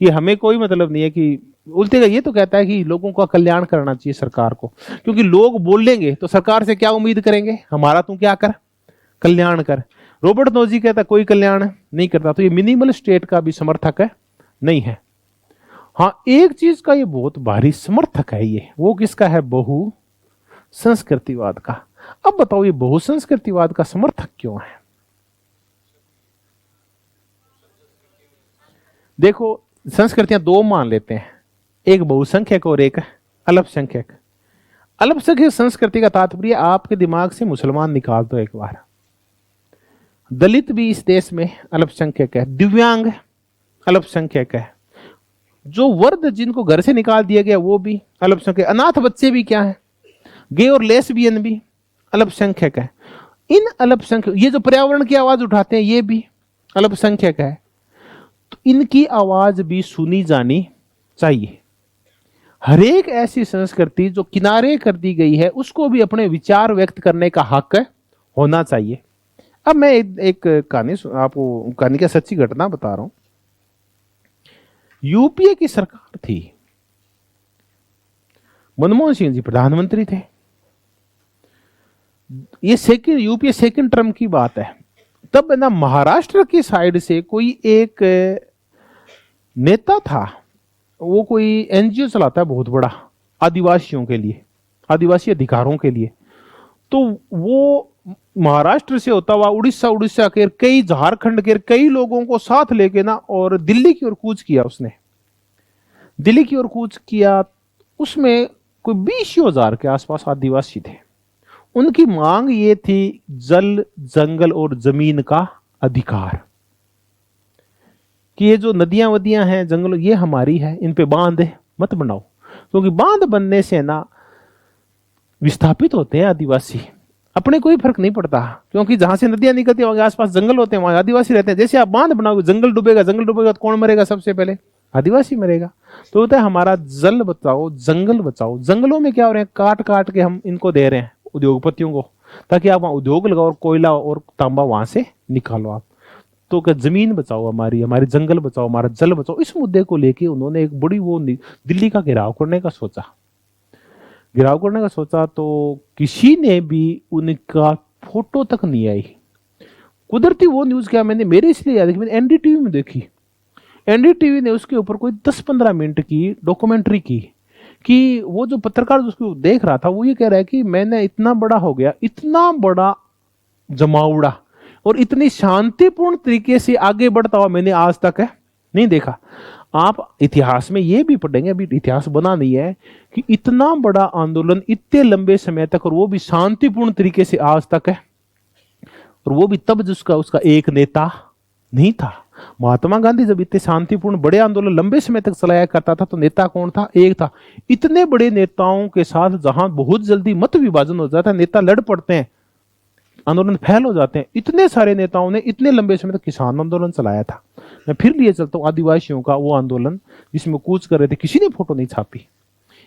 ये हमें कोई मतलब नहीं है। कि उल्टे का ये तो कहता है कि लोगों का कल्याण करना चाहिए सरकार को, क्योंकि लोग बोलेंगे तो सरकार से क्या उम्मीद करेंगे? हमारा तू क्या कर, कल्याण कर। रॉबर्ट नोजी कहता है कोई कल्याण नहीं करता। तो ये मिनिमल स्टेट का भी समर्थक है नहीं है। हाँ, एक चीज का ये बहुत भारी समर्थक है ये, वो किसका है? बहु संस्कृतिवाद का। अब बताओ ये बहु संस्कृतिवाद का समर्थक क्यों है? देखो, संस्कृतियां दो मान लेते हैं, एक बहुसंख्यक और एक अल्पसंख्यक। अल्पसंख्यक संस्कृति का तात्पर्य आपके दिमाग से मुसलमान निकाल दो एक बार। दलित भी इस देश में अल्पसंख्यक है, दिव्यांग अल्पसंख्यक है, जो वर्द जिनको घर से निकाल दिया गया वो भी अल्पसंख्यक, अनाथ बच्चे भी क्या है? गे और लेस्बियन भी अल्पसंख्यक है। इन अल्पसंख्यक, ये जो पर्यावरण की आवाज उठाते हैं ये भी अल्पसंख्यक है। तो इनकी आवाज भी सुनी जानी चाहिए। हर एक ऐसी संस्कृति जो किनारे कर दी गई है उसको भी अपने विचार व्यक्त करने का हक होना चाहिए। अब मैं एक कहानी आपको, कहानी का सच्ची घटना बता रहा हूं। यूपीए की सरकार थी, मनमोहन सिंह जी प्रधानमंत्री थे। ये यूपीए सेकंड टर्म की बात है। तब ना महाराष्ट्र की साइड से कोई एक नेता था, वो कोई एनजीओ चलाता है बहुत बड़ा आदिवासियों के लिए, आदिवासी अधिकारों के लिए। तो वो महाराष्ट्र से होता हुआ उड़ीसा के कई, झारखंड के कई लोगों को साथ लेके ना और दिल्ली की ओर कूच किया। उसने दिल्ली की ओर कूच किया। उसमें कोई 20,000 के आसपास आदिवासी थे। उनकी मांग ये थी जल, जंगल और जमीन का अधिकार, कि ये जो नदियां वदियां हैं, जंगल, ये हमारी है, इन पे बांध मत बनाओ, क्योंकि बांध बनने से ना विस्थापित होते हैं आदिवासी। अपने कोई फर्क नहीं पड़ता, क्योंकि जहां से नदियां निकलती है वहां आसपास जंगल होते हैं, वहां आदिवासी रहते हैं। जैसे आप बांध बनाओगे जंगल डूबेगा, जंगल डूबेगा तो कौन मरेगा सबसे पहले? आदिवासी मरेगा। तो होता है हमारा जल बचाओ, जंगल बचाओ। जंगलों में क्या हो रहे हैं, काट काट के हम इनको दे रहे हैं उद्योगपतियों को, ताकि आप वहां उद्योग लगाओ और कोयला और तांबा वहां से निकालो आप। तो क्या जमीन बचाओ, हमारी हमारी जंगल बचाओ, हमारा जल बचाओ। इस मुद्दे को लेके उन्होंने एक बड़ी दिल्ली का घेराव करने का सोचा। घेराव करने का सोचा तो किसी ने भी उनका फोटो तक नहीं आई। कुदरती वो न्यूज क्या, मैंने मेरे इसलिए याद है कि मैंने एनडीटीवी में देखी। एनडीटीवी ने उसके ऊपर कोई 10-15 मिनट की डॉक्यूमेंट्री की कि वो जो पत्रकार उसको देख रहा था वो ये कह रहा है कि मैंने इतना बड़ा हो गया, इतना बड़ा जमावड़ा और इतनी शांतिपूर्ण तरीके से आगे बढ़ता हुआ मैंने आज तक है नहीं देखा। आप इतिहास में ये भी पढ़ेंगे, अभी इतिहास बना नहीं है, कि इतना बड़ा आंदोलन इतने लंबे समय तक और वो भी शांतिपूर्ण तरीके से आज तक है। और वो भी तब जिसका उसका एक नेता नहीं था। महात्मा गांधी जब इतने शांतिपूर्ण बड़े आंदोलन लंबे समय तक चलाया करता था तो नेता कौन था, एक था। इतने बड़े नेताओं के साथ जहां बहुत जल्दी मत विभाजन हो जाता है, नेता लड़ पड़ते हैं, आंदोलन फैल हो जाते हैं, इतने सारे नेताओं ने इतने लंबे समय तक किसान आंदोलन चलाया था। मैं फिर लिए चलता हूं आदिवासियों का वो आंदोलन जिसमें कूच कर रहे थे, किसी ने फोटो नहीं छापी।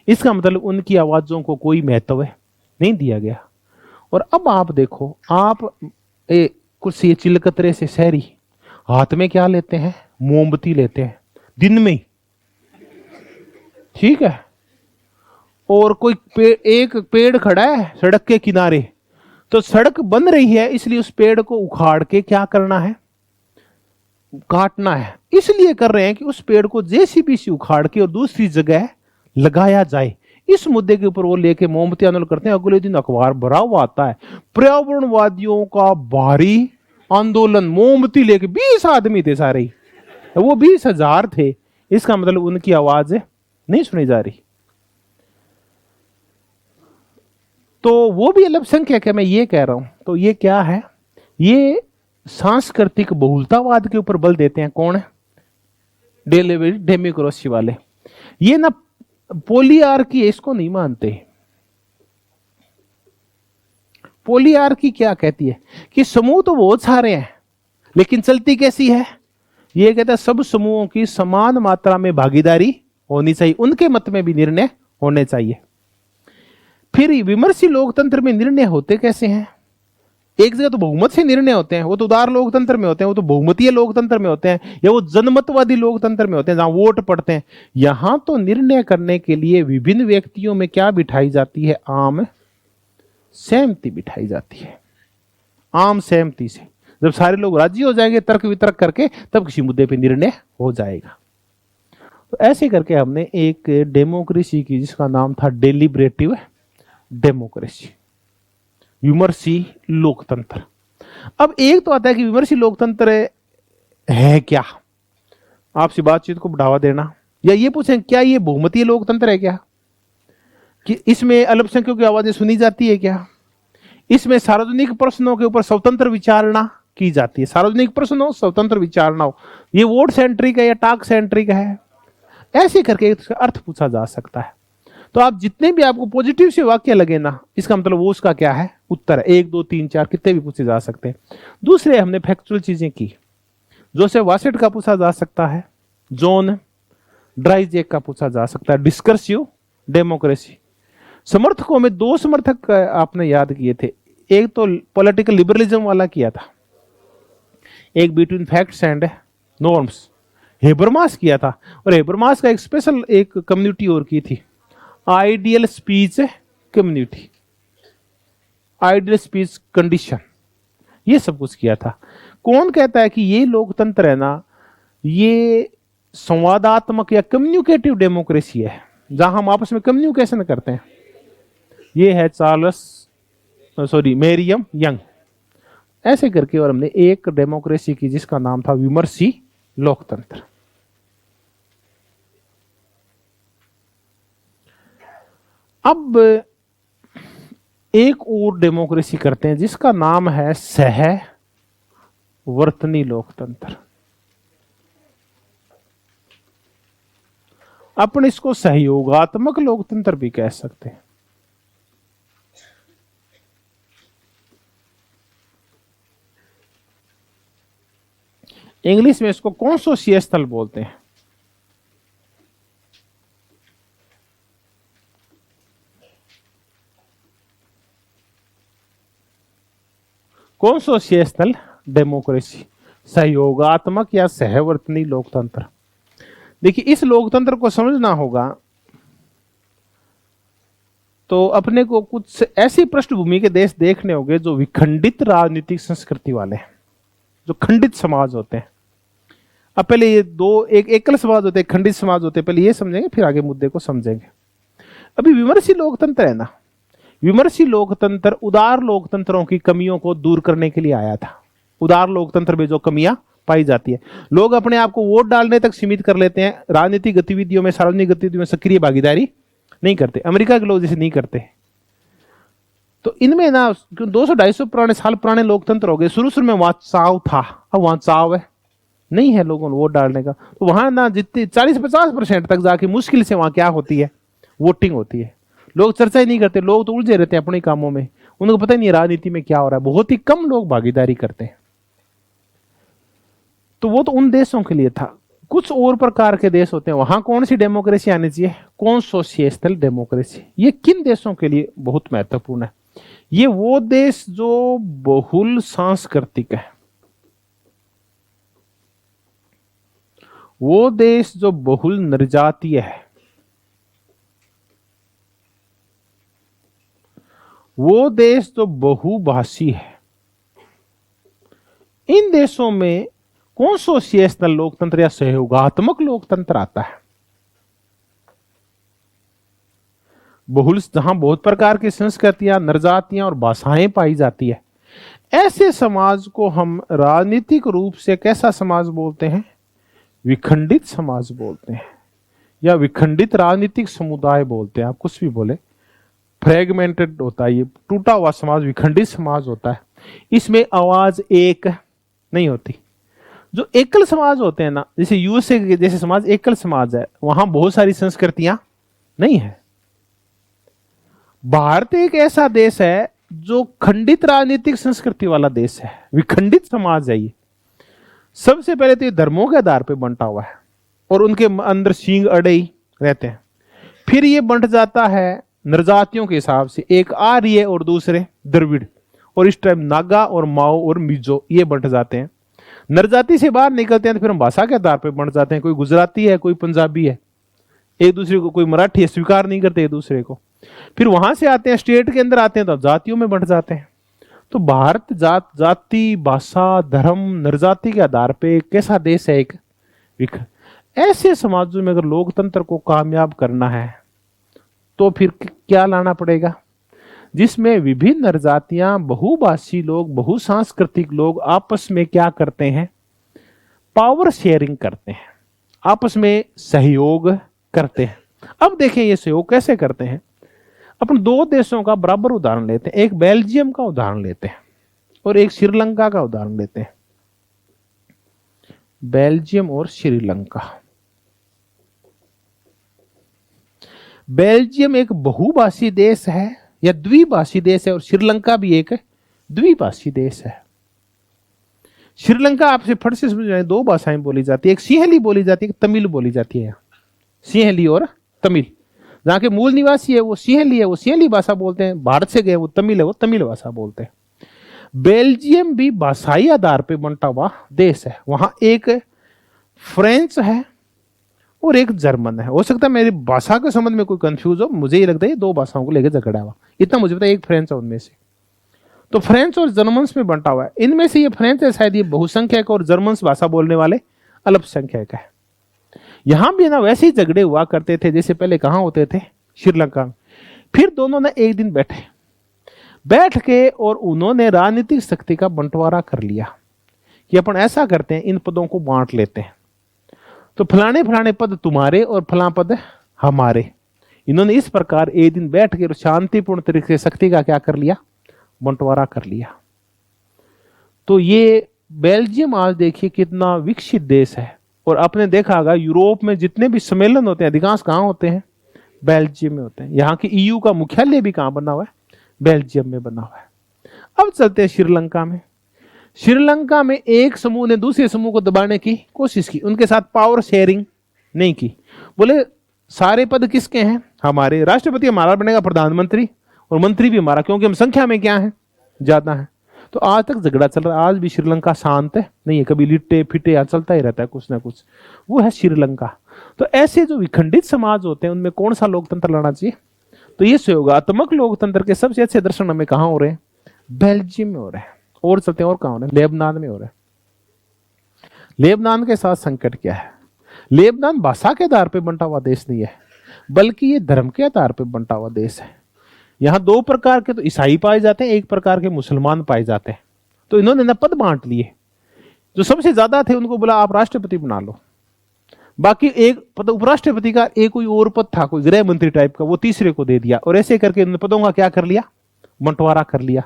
इसका मतलब उनकी आवाजों को कोई महत्व नहीं दिया गया। और अब आप देखो, आप कुछ ये चिलकतरे से शहरी हाथ में क्या लेते हैं, मोमबत्ती लेते हैं दिन में ही, ठीक है। और कोई एक पेड़ खड़ा है सड़क के किनारे, तो सड़क बन रही है इसलिए उस पेड़ को उखाड़ के क्या करना है, काटना है। इसलिए कर रहे हैं कि उस पेड़ को जेसीबी से उखाड़ के और दूसरी जगह लगाया जाए। इस मुद्दे के ऊपर वो लेके मोमबत्ती आंदोलन करते हैं। अगले दिन अखबार भरा हुआ आता है, पर्यावरणवादियों का भारी आंदोलन, मोमबत्ती लेके 20 आदमी थे सारे ही, वो 20,000 थे। इसका मतलब उनकी आवाज नहीं सुनी जा रही। तो वो भी अल्पसंख्यक है, मैं ये कह रहा हूं। तो ये क्या है, ये सांस्कृतिक बहुलतावाद के ऊपर बल देते हैं। कौन है, डेमोक्रेसी वाले। ये ना पोलियार्की, इसको नहीं मानते। पोलियार्की क्या कहती है कि समूह तो बहुत सारे हैं लेकिन चलती कैसी है, ये कहता है सब समूहों की समान मात्रा में भागीदारी होनी चाहिए, उनके मत में भी निर्णय होने चाहिए। फिर विमर्शी लोकतंत्र में निर्णय होते कैसे हैं, एक जगह तो बहुमत से निर्णय होते हैं, वो तो उदार लोकतंत्र में होते हैं, वो तो बहुमतीय लोकतंत्र में होते हैं, या वो जनमतवादी लोकतंत्र में होते हैं जहां वोट पड़ते हैं। यहां तो निर्णय करने के लिए विभिन्न व्यक्तियों में क्या बिठाई जाती है, आम सहमति बिठाई जाती है। आम सहमति से जब सारे लोग राजी हो जाएंगे तर्क वितर्क करके, तब किसी मुद्दे पे निर्णय हो जाएगा। तो ऐसे करके हमने एक डेमोक्रेसी की जिसका नाम था डेलिब्रेटिव डेमोक्रेसी, विमर्शी लोकतंत्र। अब एक तो आता है कि विमर्शी लोकतंत्र है क्या, आपसी बातचीत को बढ़ावा देना, या ये पूछें क्या ये बहुमतीय लोकतंत्र है क्या, कि इसमें अल्पसंख्यकों की आवाजें सुनी जाती है क्या, इसमें सार्वजनिक प्रश्नों के ऊपर स्वतंत्र विचारणा की जाती है। सार्वजनिक प्रश्न हो, स्वतंत्र विचारणा हो, ये वोट सेंट्रिक है या टास्क सेंट्रिक है, ऐसे करके इसका अर्थ पूछा जा सकता है। तो आप जितने भी आपको पॉजिटिव से वाक्य लगे ना, इसका मतलब वो उसका क्या है, उत्तर है। 1 2 3 4 कितने भी पूछे जा सकते हैं। दूसरे हमने फैक्चुअल चीजें की, जोसेफ वासेट का पूछा जा सकता है, जॉन ड्राइजेक का पूछा जा सकता है, डिस्कर्सिव डेमोक्रेसी। समर्थकों में 2 समर्थक आपने याद किए थे, एक तो पॉलिटिकल लिबरलिज्म वाला किया था, एक between facts and norms Habermas किया था, और हेबरमास का एक स्पेशल एक कम्युनिटी और की थी, ideal speech community, ideal speech condition, ये सब कुछ किया था। कौन कहता है कि ये लोकतंत्र है ना, ये संवादात्मक या कम्युनिकेटिव डेमोक्रेसी है जहां हम आपस में कम्युनिकेशन करते हैं, ये है मेरियम यंग। ऐसे करके और हमने एक डेमोक्रेसी की जिसका नाम था विमर्शी लोकतंत्र। अब एक और डेमोक्रेसी करते हैं जिसका नाम है सहवर्तनी लोकतंत्र। अपन इसको सहयोगात्मक लोकतंत्र भी कह सकते हैं। इंग्लिश में इसको कॉन्सोशियसल बोलते हैं। कॉन्सोसिएशनल डेमोक्रेसी, सहयोगात्मक या सहवर्तनी लोकतंत्र। देखिए, इस लोकतंत्र को समझना होगा तो अपने को कुछ ऐसी पृष्ठभूमि के देश देखने होंगे जो विखंडित राजनीतिक संस्कृति वाले हैं, जो खंडित समाज होते हैं। अब पहले ये दो, एक एकल समाज होते हैं, खंडित समाज होते हैं, पहले ये समझेंगे फिर आगे मुद्दे को समझेंगे। अभी विमर्शी लोकतंत्र है ना, विमर्शी लोकतंत्र उदार लोकतंत्रों की कमियों को दूर करने के लिए आया था। उदार लोकतंत्र में जो कमियां पाई जाती है, लोग अपने आप को वोट डालने तक सीमित कर लेते हैं, राजनीतिक गतिविधियों में, सार्वजनिक गतिविधियों में सक्रिय भागीदारी नहीं करते। अमेरिका के लोग जैसे नहीं करते। तो इनमें ना 200-250 पुराने साल पुराने लोकतंत्र हो गए। शुरू में वहां चाव था, अब वहां चाव है नहीं है लोगों को वोट डालने का। तो वहां ना जितनी 40-50% तक जाके मुश्किल से वहां क्या होती है, वोटिंग होती है। लोग चर्चा ही नहीं करते, लोग तो उलझे रहते हैं अपने कामों में, उनको पता ही नहीं राजनीति में क्या हो रहा है। बहुत ही कम लोग भागीदारी करते हैं। तो वो तो उन देशों के लिए था। कुछ और प्रकार के देश होते हैं, वहां कौन सी डेमोक्रेसी आनी चाहिए, कॉन्सोसिएशनल डेमोक्रेसी। ये किन देशों के लिए बहुत महत्वपूर्ण है? ये वो देश जो बहुल सांस्कृतिक है, वो देश जो बहुल निर्जातीय है, वो देश जो बहुभाषी है। इन देशों में कॉन्सोसिएशनल लोकतंत्र या सहयोगात्मक लोकतंत्र आता है। बहुल, जहां बहुत प्रकार की संस्कृतियां, नरजातियां और भाषाएं पाई जाती है, ऐसे समाज को हम राजनीतिक रूप से कैसा समाज बोलते हैं, विखंडित समाज बोलते हैं, या विखंडित राजनीतिक समुदाय बोलते हैं। आप कुछ भी बोले, फ्रेगमेंटेड होता है, ये टूटा हुआ समाज विखंडित समाज होता है। इसमें आवाज एक नहीं होती। जो एकल समाज होते हैं ना, जैसे यूएसए के जैसे समाज एकल समाज है, वहां बहुत सारी संस्कृतियां नहीं है। भारत एक ऐसा देश है जो खंडित राजनीतिक संस्कृति वाला देश है, विखंडित समाज है ये। सबसे पहले तो ये धर्मों के आधार पर बंटा हुआ है और उनके अंदर सींग अड़े ही रहते हैं। फिर ये बंट जाता है नरजातियों के हिसाब से, एक आर्य और दूसरे द्रविड़, और इस टाइम नागा और माओ और मिजो ये बंट जाते हैं। नरजाति से बाहर निकलते हैं तो फिर हम भाषा के आधार पर बंट जाते हैं। कोई गुजराती है, कोई पंजाबी है, एक दूसरे को, कोई मराठी है, स्वीकार नहीं करते एक दूसरे को। फिर वहां से आते हैं, स्टेट के अंदर आते हैं तो जातियों में बंट जाते हैं। तो भारत जाति, भाषा, धर्म, नरजाति के आधार पे कैसा देश है एक। ऐसे समाजों में अगर लोकतंत्र को कामयाब करना है तो फिर क्या लाना पड़ेगा, जिसमें विभिन्न नरजातियां, बहुभाषी लोग, बहुसांस्कृतिक लोग आपस में क्या करते हैं, पावर शेयरिंग करते हैं, आपस में सहयोग करते हैं। अब देखें ये सहयोग कैसे करते हैं। अपन दो देशों का बराबर उदाहरण लेते हैं, एक बेल्जियम का उदाहरण लेते हैं और एक श्रीलंका का उदाहरण लेते हैं। बेल्जियम और श्रीलंका। बेल्जियम एक बहुभाषी देश है या द्विभाषी देश है, और श्रीलंका भी एक द्विभाषी देश है। श्रीलंका आपसे फट से समझ जाए, दो भाषाएं बोली जाती है, एक सिंहली बोली जाती है, एक तमिल बोली जाती है। सिंहली और तमिल। जहां के मूल निवासी है वो सिंहली है, वो सिंहली भाषा बोलते हैं। भारत से गए वो तमिल है, वो तमिल भाषा बोलते हैं। बेल्जियम भी भाषाई आधार पर बंटा हुआ देश है। वहां एक फ्रेंच है और एक जर्मन है। हो सकता है मेरी भाषा के संबंध में कोई कंफ्यूज हो, मुझे ये लगता है ये दो भाषाओं को लेकर झगड़ा हुआ, इतना मुझे पता है। एक फ्रेंच है उनमें से, तो फ्रेंच और जर्मन में बंटा हुआ है। इनमें से ये फ्रेंच है शायद ये बहुसंख्यक और जर्मन भाषा बोलने वाले अल्पसंख्यक है। यहां भी ना वैसे ही झगड़े हुआ करते थे जैसे पहले कहां होते थे, श्रीलंका में। फिर दोनों ने एक दिन बैठ के और उन्होंने राजनीतिक शक्ति का बंटवारा कर लिया कि अपन ऐसा करते हैं, इन पदों को बांट लेते हैं, तो फलाने फलाने पद तुम्हारे और फला पद हमारे। इन्होंने इस प्रकार एक दिन बैठ के शांतिपूर्ण तरीके से शक्ति का क्या कर लिया, बंटवारा कर लिया। तो ये बेल्जियम आज देखिए कितना विकसित देश है। और आपने देखा होगा यूरोप में जितने भी सम्मेलन होते हैं अधिकांश कहां होते हैं, बेल्जियम में होते हैं। यहाँ की ईयू का मुख्यालय भी कहां बना हुआ है, बेल्जियम में बना हुआ है। अब चलते हैं श्रीलंका में। श्रीलंका में एक समूह ने दूसरे समूह को दबाने की कोशिश की, उनके साथ पावर शेयरिंग नहीं की। बोले सारे पद किसके हैं, हमारे। राष्ट्रपति हमारा बनेगा, प्रधानमंत्री और मंत्री भी हमारा, क्योंकि हम संख्या में क्या है, ज्यादा है। तो आज तक झगड़ा चल रहा है, आज भी श्रीलंका शांत है नहीं है, कभी लिट्टे फिटे यहाँ चलता ही रहता है कुछ ना कुछ, वो है श्रीलंका। तो ऐसे जो विखंडित समाज होते हैं उनमें कौन सा लोकतंत्र लाना चाहिए? तो ये सहयोगात्मक लोकतंत्र के सबसे अच्छे दर्शन हमें कहाँ हो रहे हैं? बेल्जियम में हो रहे हैं। और चलते हैं और कहाँ हो रहे हैं? लेबनान में हो रहे हैं। लेबनान के साथ संकट क्या है? लेबनान भाषा के आधार पर बंटा हुआ देश नहीं है, बल्कि ये धर्म के आधार पर बंटा हुआ देश है। यहाँ दो प्रकार के तो ईसाई पाए जाते हैं, एक प्रकार के मुसलमान पाए जाते हैं। तो इन्होंने ना पद बांट लिए, जो सबसे ज्यादा थे उनको बोला आप राष्ट्रपति बना लो, बाकी एक पद उपराष्ट्रपति का एक कोई और पद था, कोई गृह मंत्री टाइप का, वो तीसरे को दे दिया। और ऐसे करके इन्होंने पदों का क्या कर लिया? बंटवारा कर लिया।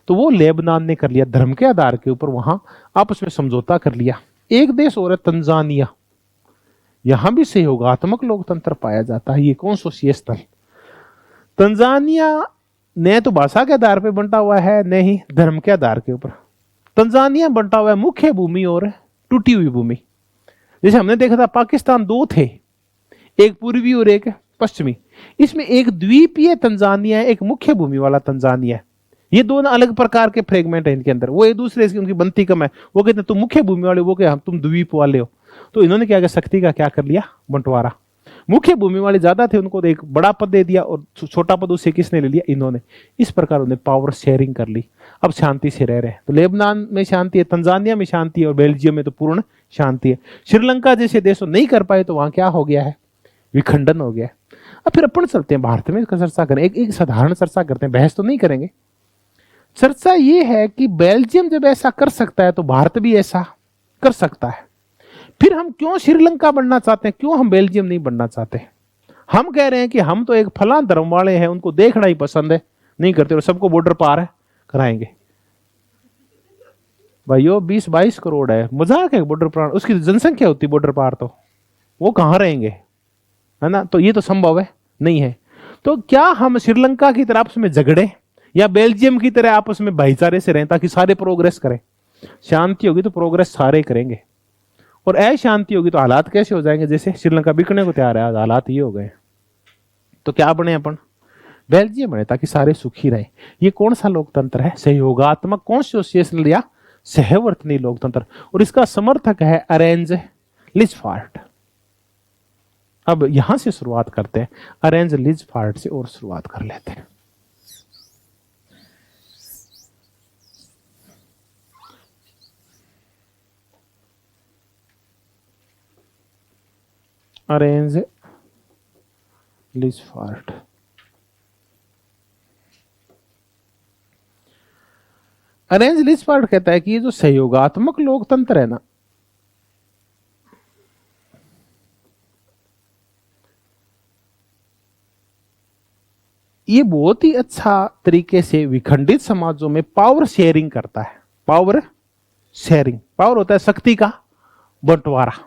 तो वो लेबनान ने कर लिया, धर्म के आधार के ऊपर वहां आपस में समझौता कर लिया। एक देश और है तंजानिया, यहां भी सहयोगात्मक लोकतंत्र पाया जाता है। ये कौन सा स्थल? तंजानिया न तो भाषा के आधार पर बंटा हुआ है, न ही धर्म के आधार के ऊपर। तंजानिया बंटा हुआ है मुख्य भूमि और टूटी हुई भूमि। जैसे हमने देखा था पाकिस्तान दो थे, एक पूर्वी और एक पश्चिमी। इसमें एक द्वीपीय तंजानिया है, एक मुख्य भूमि वाला तंजानिया है। ये दोनों अलग प्रकार के फ्रेगमेंट है इनके अंदर। वो एक दूसरे से उनकी बनती कम है। वो कहते हैं तुम मुख्य भूमि वाले, वो क्या तुम द्वीप वाले हो। तो इन्होंने क्या किया? शक्ति का क्या कर लिया? बंटवारा। मुख्य भूमि वाले ज्यादा थे, उनको एक बड़ा पद दे दिया, और छोटा पद उससे किसने ले लिया? इन्होंने। इस प्रकार उन्हें पावर शेयरिंग कर ली। अब शांति से रह रहे हैं। तो लेबनान में शांति है, तंजानिया में शांति है, और बेल्जियम में तो पूर्ण शांति है। श्रीलंका जैसे देश नहीं कर पाए तो वहां क्या हो गया है? विखंडन हो गया। अब फिर अपन चलते हैं भारत में इसका चर्चा करें। एक साधारण चर्चा करते हैं, बहस तो नहीं करेंगे। चर्चा ये है कि बेल्जियम जब ऐसा कर सकता है तो भारत भी ऐसा कर सकता है। फिर हम क्यों श्रीलंका बनना चाहते हैं, क्यों हम बेल्जियम नहीं बनना चाहते? हम कह रहे हैं कि हम तो एक फला धर्म वाले हैं, उनको देखना ही पसंद है, नहीं करते, और सबको बॉर्डर पार है कराएंगे। भाइयों 20-22 करोड़ है, मजाक है बॉर्डर पार, उसकी जनसंख्या होती बॉर्डर पार, तो वो कहां रहेंगे, है ना? तो ये तो संभव है नहीं है। तो क्या हम श्रीलंका की तरह आपस में झगड़े, या बेल्जियम की तरह आपस में भाईचारे से रहें ताकि सारे प्रोग्रेस करें? शांति होगी तो प्रोग्रेस सारे करेंगे, और अशांति होगी तो हालात कैसे हो जाएंगे? जैसे श्रीलंका बिकने को तैयार है, आज हालात ये हो गए। तो क्या बने अपन? बेल्जियम बने, ताकि सारे सुखी रहे। ये कौन सा लोकतंत्र है? सहयोगात्मक कॉन्स्टिट्यूशनल या सहवर्तनी लोकतंत्र। और इसका समर्थक है अरेंज लिजफार्ट। अब यहां से शुरुआत करते हैं, अरेंज लिजफार्ट से और शुरुआत कर लेते हैं। अरेंज लिजफार्ट। अरेंज लिजफार्ट कहता है कि ये जो सहयोगात्मक लोकतंत्र है ना, ये बहुत ही अच्छा तरीके से विखंडित समाजों में पावर शेयरिंग करता है। पावर शेयरिंग, पावर होता है शक्ति का बंटवारा।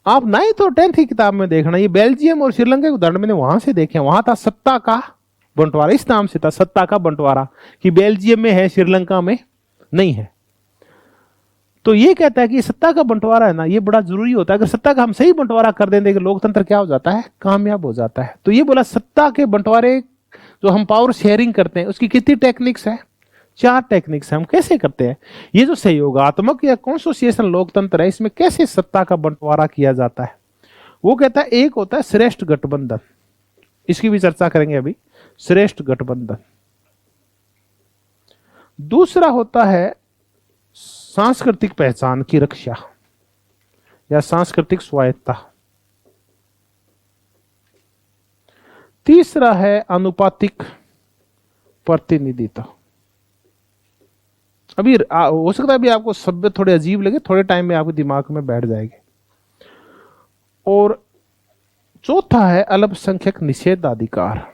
आप 9th और 10th की किताब में देखना, ये बेल्जियम और श्रीलंका के उदाहरण मैंने वहां से देखे। वहां था सत्ता का बंटवारा, इस नाम से था, सत्ता का बंटवारा, कि बेल्जियम में है श्रीलंका में नहीं है। तो ये कहता है कि सत्ता का बंटवारा है ना, ये बड़ा जरूरी होता है। अगर सत्ता का हम सही बंटवारा कर देंगे, लोकतंत्र क्या हो जाता है? कामयाब हो जाता है। तो ये बोला सत्ता के बंटवारे जो हम पावर शेयरिंग करते हैं, उसकी कितनी टेक्निक्स है? 4 टेक्निक्स है। हम कैसे करते हैं? ये जो सहयोगात्मक या कॉन्स्टिट्यूशनल लोकतंत्र है, इसमें कैसे सत्ता का बंटवारा किया जाता है? वो कहता है एक होता है श्रेष्ठ गठबंधन, इसकी भी चर्चा करेंगे अभी, श्रेष्ठ गठबंधन। दूसरा होता है सांस्कृतिक पहचान की रक्षा या सांस्कृतिक स्वायत्ता। तीसरा है अनुपातिक प्रतिनिधित्व। अभी हो सकता है अभी आपको शब्द थोड़े अजीब लगे, थोड़े टाइम में आपके दिमाग में बैठ जाएंगे। और चौथा है अल्पसंख्यक निषेधाधिकार।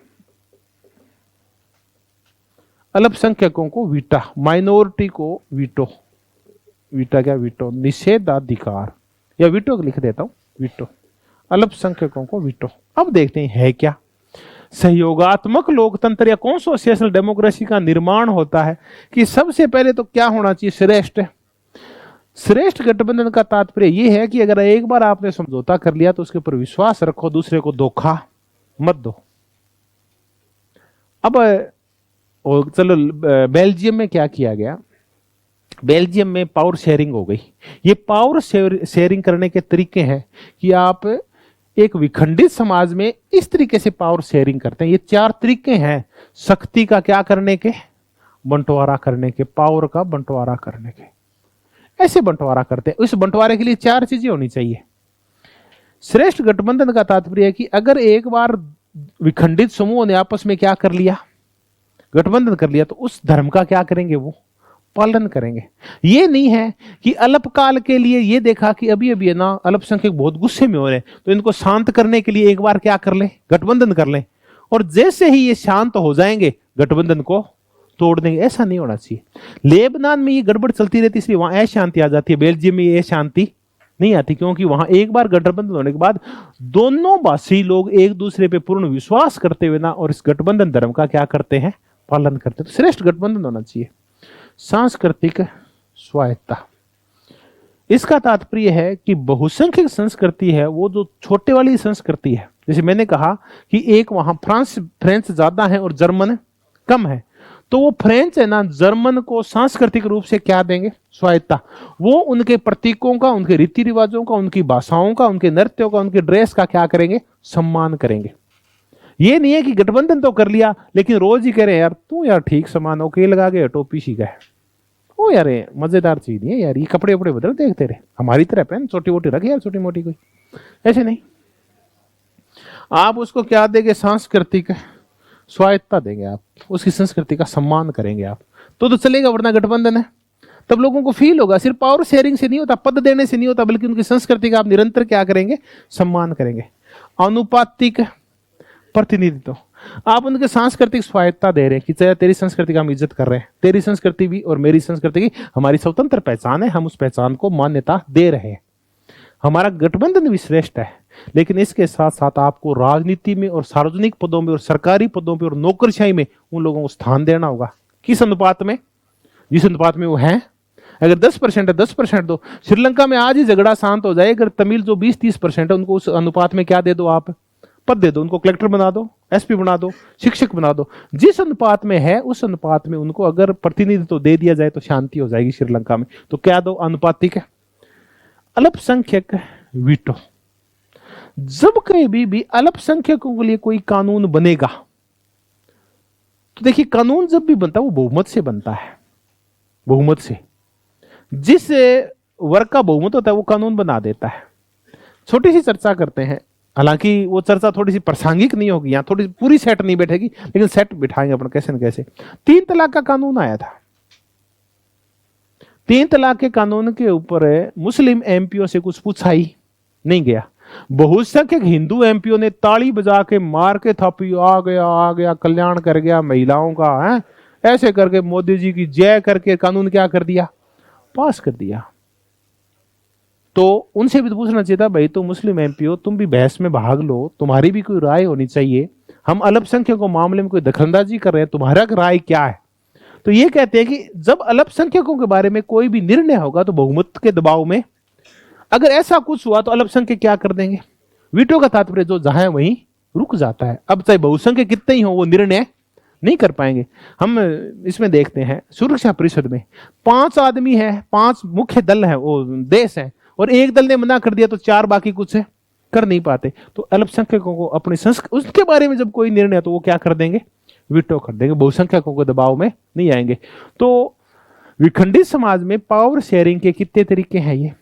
अल्पसंख्यकों को वीटा, माइनॉरिटी को वीटो, वीटा क्या? वीटो, निषेधाधिकार, या वीटो लिख देता हूं, वीटो, अल्पसंख्यकों को वीटो। अब देखते हैं है क्या। सहयोगात्मक लोकतंत्र या कॉन्स्टिट्यूशनल डेमोक्रेसी का निर्माण होता है कि सबसे पहले तो क्या होना चाहिए? श्रेष्ठ। श्रेष्ठ गठबंधन का तात्पर्य यह है कि अगर एक बार आपने समझौता कर लिया तो उसके ऊपर विश्वास रखो, दूसरे को धोखा मत दो। अब और चलो बेल्जियम में क्या किया गया, बेल्जियम में पावर शेयरिंग हो गई। ये पावर शेयरिंग करने के तरीके हैं कि आप एक विखंडित समाज में इस तरीके से पावर शेयरिंग करते हैं। ये 4 तरीके हैं शक्ति का क्या करने के, बंटवारा करने के, पावर का बंटवारा करने के। ऐसे बंटवारा करते हैं। इस बंटवारे के लिए 4 चीजें होनी चाहिए। श्रेष्ठ गठबंधन का तात्पर्य है कि अगर एक बार विखंडित समूह ने आपस में क्या कर लिया, गठबंधन कर लिया, तो उस धर्म का क्या करेंगे, वो पालन करेंगे। ये नहीं है कि अल्पकाल के लिए ये देखा कि अभी अभी है ना अल्पसंख्यक बहुत गुस्से में हो रहे हैं, तो इनको शांत करने के लिए एक बार क्या कर ले, गठबंधन कर ले, और जैसे ही ये शांत हो जाएंगे गठबंधन को तोड़ देंगे। ऐसा नहीं होना चाहिए। लेबनान में ये गड़बड़ चलती रहती, इसलिए वहां अशांति आ जाती है। बेल्जियम में ये शांति नहीं आती, क्योंकि वहां एक बार गठबंधन होने के बाद दोनों भाषी लोग एक दूसरे पे पूर्ण विश्वास करते हुए ना, और इस गठबंधन धर्म का क्या करते हैं, पालन करते हैं। तो श्रेष्ठ गठबंधन होना चाहिए। सांस्कृतिक स्वायत्ता, इसका तात्पर्य है कि बहुसंख्यक संस्कृति है वो जो छोटे वाली संस्कृति है। जैसे मैंने कहा कि एक वहां फ्रेंच ज्यादा है और जर्मन कम है, तो वो फ्रेंच है ना जर्मन को सांस्कृतिक रूप से क्या देंगे, स्वायत्ता। वो उनके प्रतीकों का, उनके रीति रिवाजों का, उनकी भाषाओं का, उनके नृत्यों का, उनके ड्रेस का क्या करेंगे, सम्मान करेंगे। ये नहीं है कि गठबंधन तो कर लिया लेकिन रोज ही कह रहे यार तू यार ठीक समान ओके लगा के टोपी सी गए, ओ यार मजेदार चीज नहीं है यार, ये कपड़े वपड़े बदल देखते रहे, हमारी तरह पहन, छोटी मोटी रख यार, छोटी मोटी कोई, ऐसे नहीं। आप उसको क्या देंगे, सांस्कृतिक स्वायत्ता देंगे, आप उसकी संस्कृति का सम्मान करेंगे आप, तो चलेगा। वरना गठबंधन है तब लोगों को फील होगा सिर्फ पावर शेयरिंग से नहीं होता, पद देने से नहीं होता, बल्कि उनकी संस्कृति का आप निरंतर क्या करेंगे, सम्मान करेंगे। अनुपातिक प्रतिनिधित्व, आप उनके सांस्कृतिक स्वायत्ता दे रहे हैं कि चाहे तेरी संस्कृति का हम इज्जत कर रहे हैं, तेरी संस्कृति भी और मेरी संस्कृति की हमारी स्वतंत्र पहचान है, हम उस पहचान को मान्यता दे रहे हैं। हमारा गठबंधन भी श्रेष्ठ है, लेकिन इसके साथ साथ आपको राजनीति में और सार्वजनिक पदों में और सरकारी पदों पर और नौकरशाही में उन लोगों को स्थान देना होगा। किस अनुपात में, जिस अनुपात में वो है। अगर 10% है 10% दो। श्रीलंका में आज ही झगड़ा शांत हो जाए, अगर तमिल जो 20-30% है उनको उस अनुपात में क्या दे दो, आप पद दे दो, उनको कलेक्टर बना दो, एसपी बना दो, शिक्षक बना दो। जिस अनुपात में है उस अनुपात में उनको अगर प्रतिनिधित्व दे दिया जाए तो शांति हो जाएगी श्रीलंका में। तो क्या दो, अनुपातिक है। अल्पसंख्यक वीटो, जब कहीं भी अल्पसंख्यकों के लिए कोई कानून बनेगा तो देखिए कानून जब भी बनता है वो बहुमत से बनता है, बहुमत से। जिस वर्ग का बहुमत होता है वो कानून बना देता है। छोटी सी चर्चा करते हैं, हालांकि वो चर्चा थोड़ी सी प्रासंगिक नहीं होगी, यहाँ थोड़ी पूरी सेट नहीं बैठेगी, लेकिन सेट बिठाएंगे अपन कैसे न कैसे। 3 तलाक का कानून आया था। 3 तलाक के कानून के ऊपर मुस्लिम एमपीओ से कुछ पूछा ही नहीं गया। बहुसंख्यक हिंदू एमपीओ ने ताली बजा के मार के थापी, आ गया कल्याण कर गया महिलाओं का है, ऐसे करके मोदी जी की जय करके कानून क्या कर दिया, पास कर दिया। तो उनसे भी तो पूछना चाहिए था, भाई तो मुस्लिम एमपीओ तुम भी बहस में भाग लो, तुम्हारी भी कोई राय होनी चाहिए। हम अल्पसंख्यकों मामले में कोई दखलंदाजी कर रहे हैं, तुम्हारा राय क्या है। तो ये कहते हैं कि जब अल्पसंख्यकों के बारे में कोई भी निर्णय होगा तो बहुमत के दबाव में अगर ऐसा कुछ हुआ तो अल्पसंख्यक क्या कर देंगे, वीटो का तात्पर्य जो जहां है वहीं रुक जाता है। अब चाहे बहुसंख्यक कितने ही हो वो निर्णय नहीं कर पाएंगे। हम इसमें देखते हैं सुरक्षा परिषद में 5 आदमी है, 5 मुख्य दल है, वो देश है, और एक दल ने मना कर दिया तो 4 बाकी कुछ कर नहीं पाते। तो अल्पसंख्यकों को अपनी उसके बारे में जब कोई निर्णय तो वो क्या कर देंगे, वीटो कर देंगे, बहुसंख्यकों के दबाव में नहीं आएंगे। तो विखंडित समाज में पावर शेयरिंग के कितने तरीके हैं, ये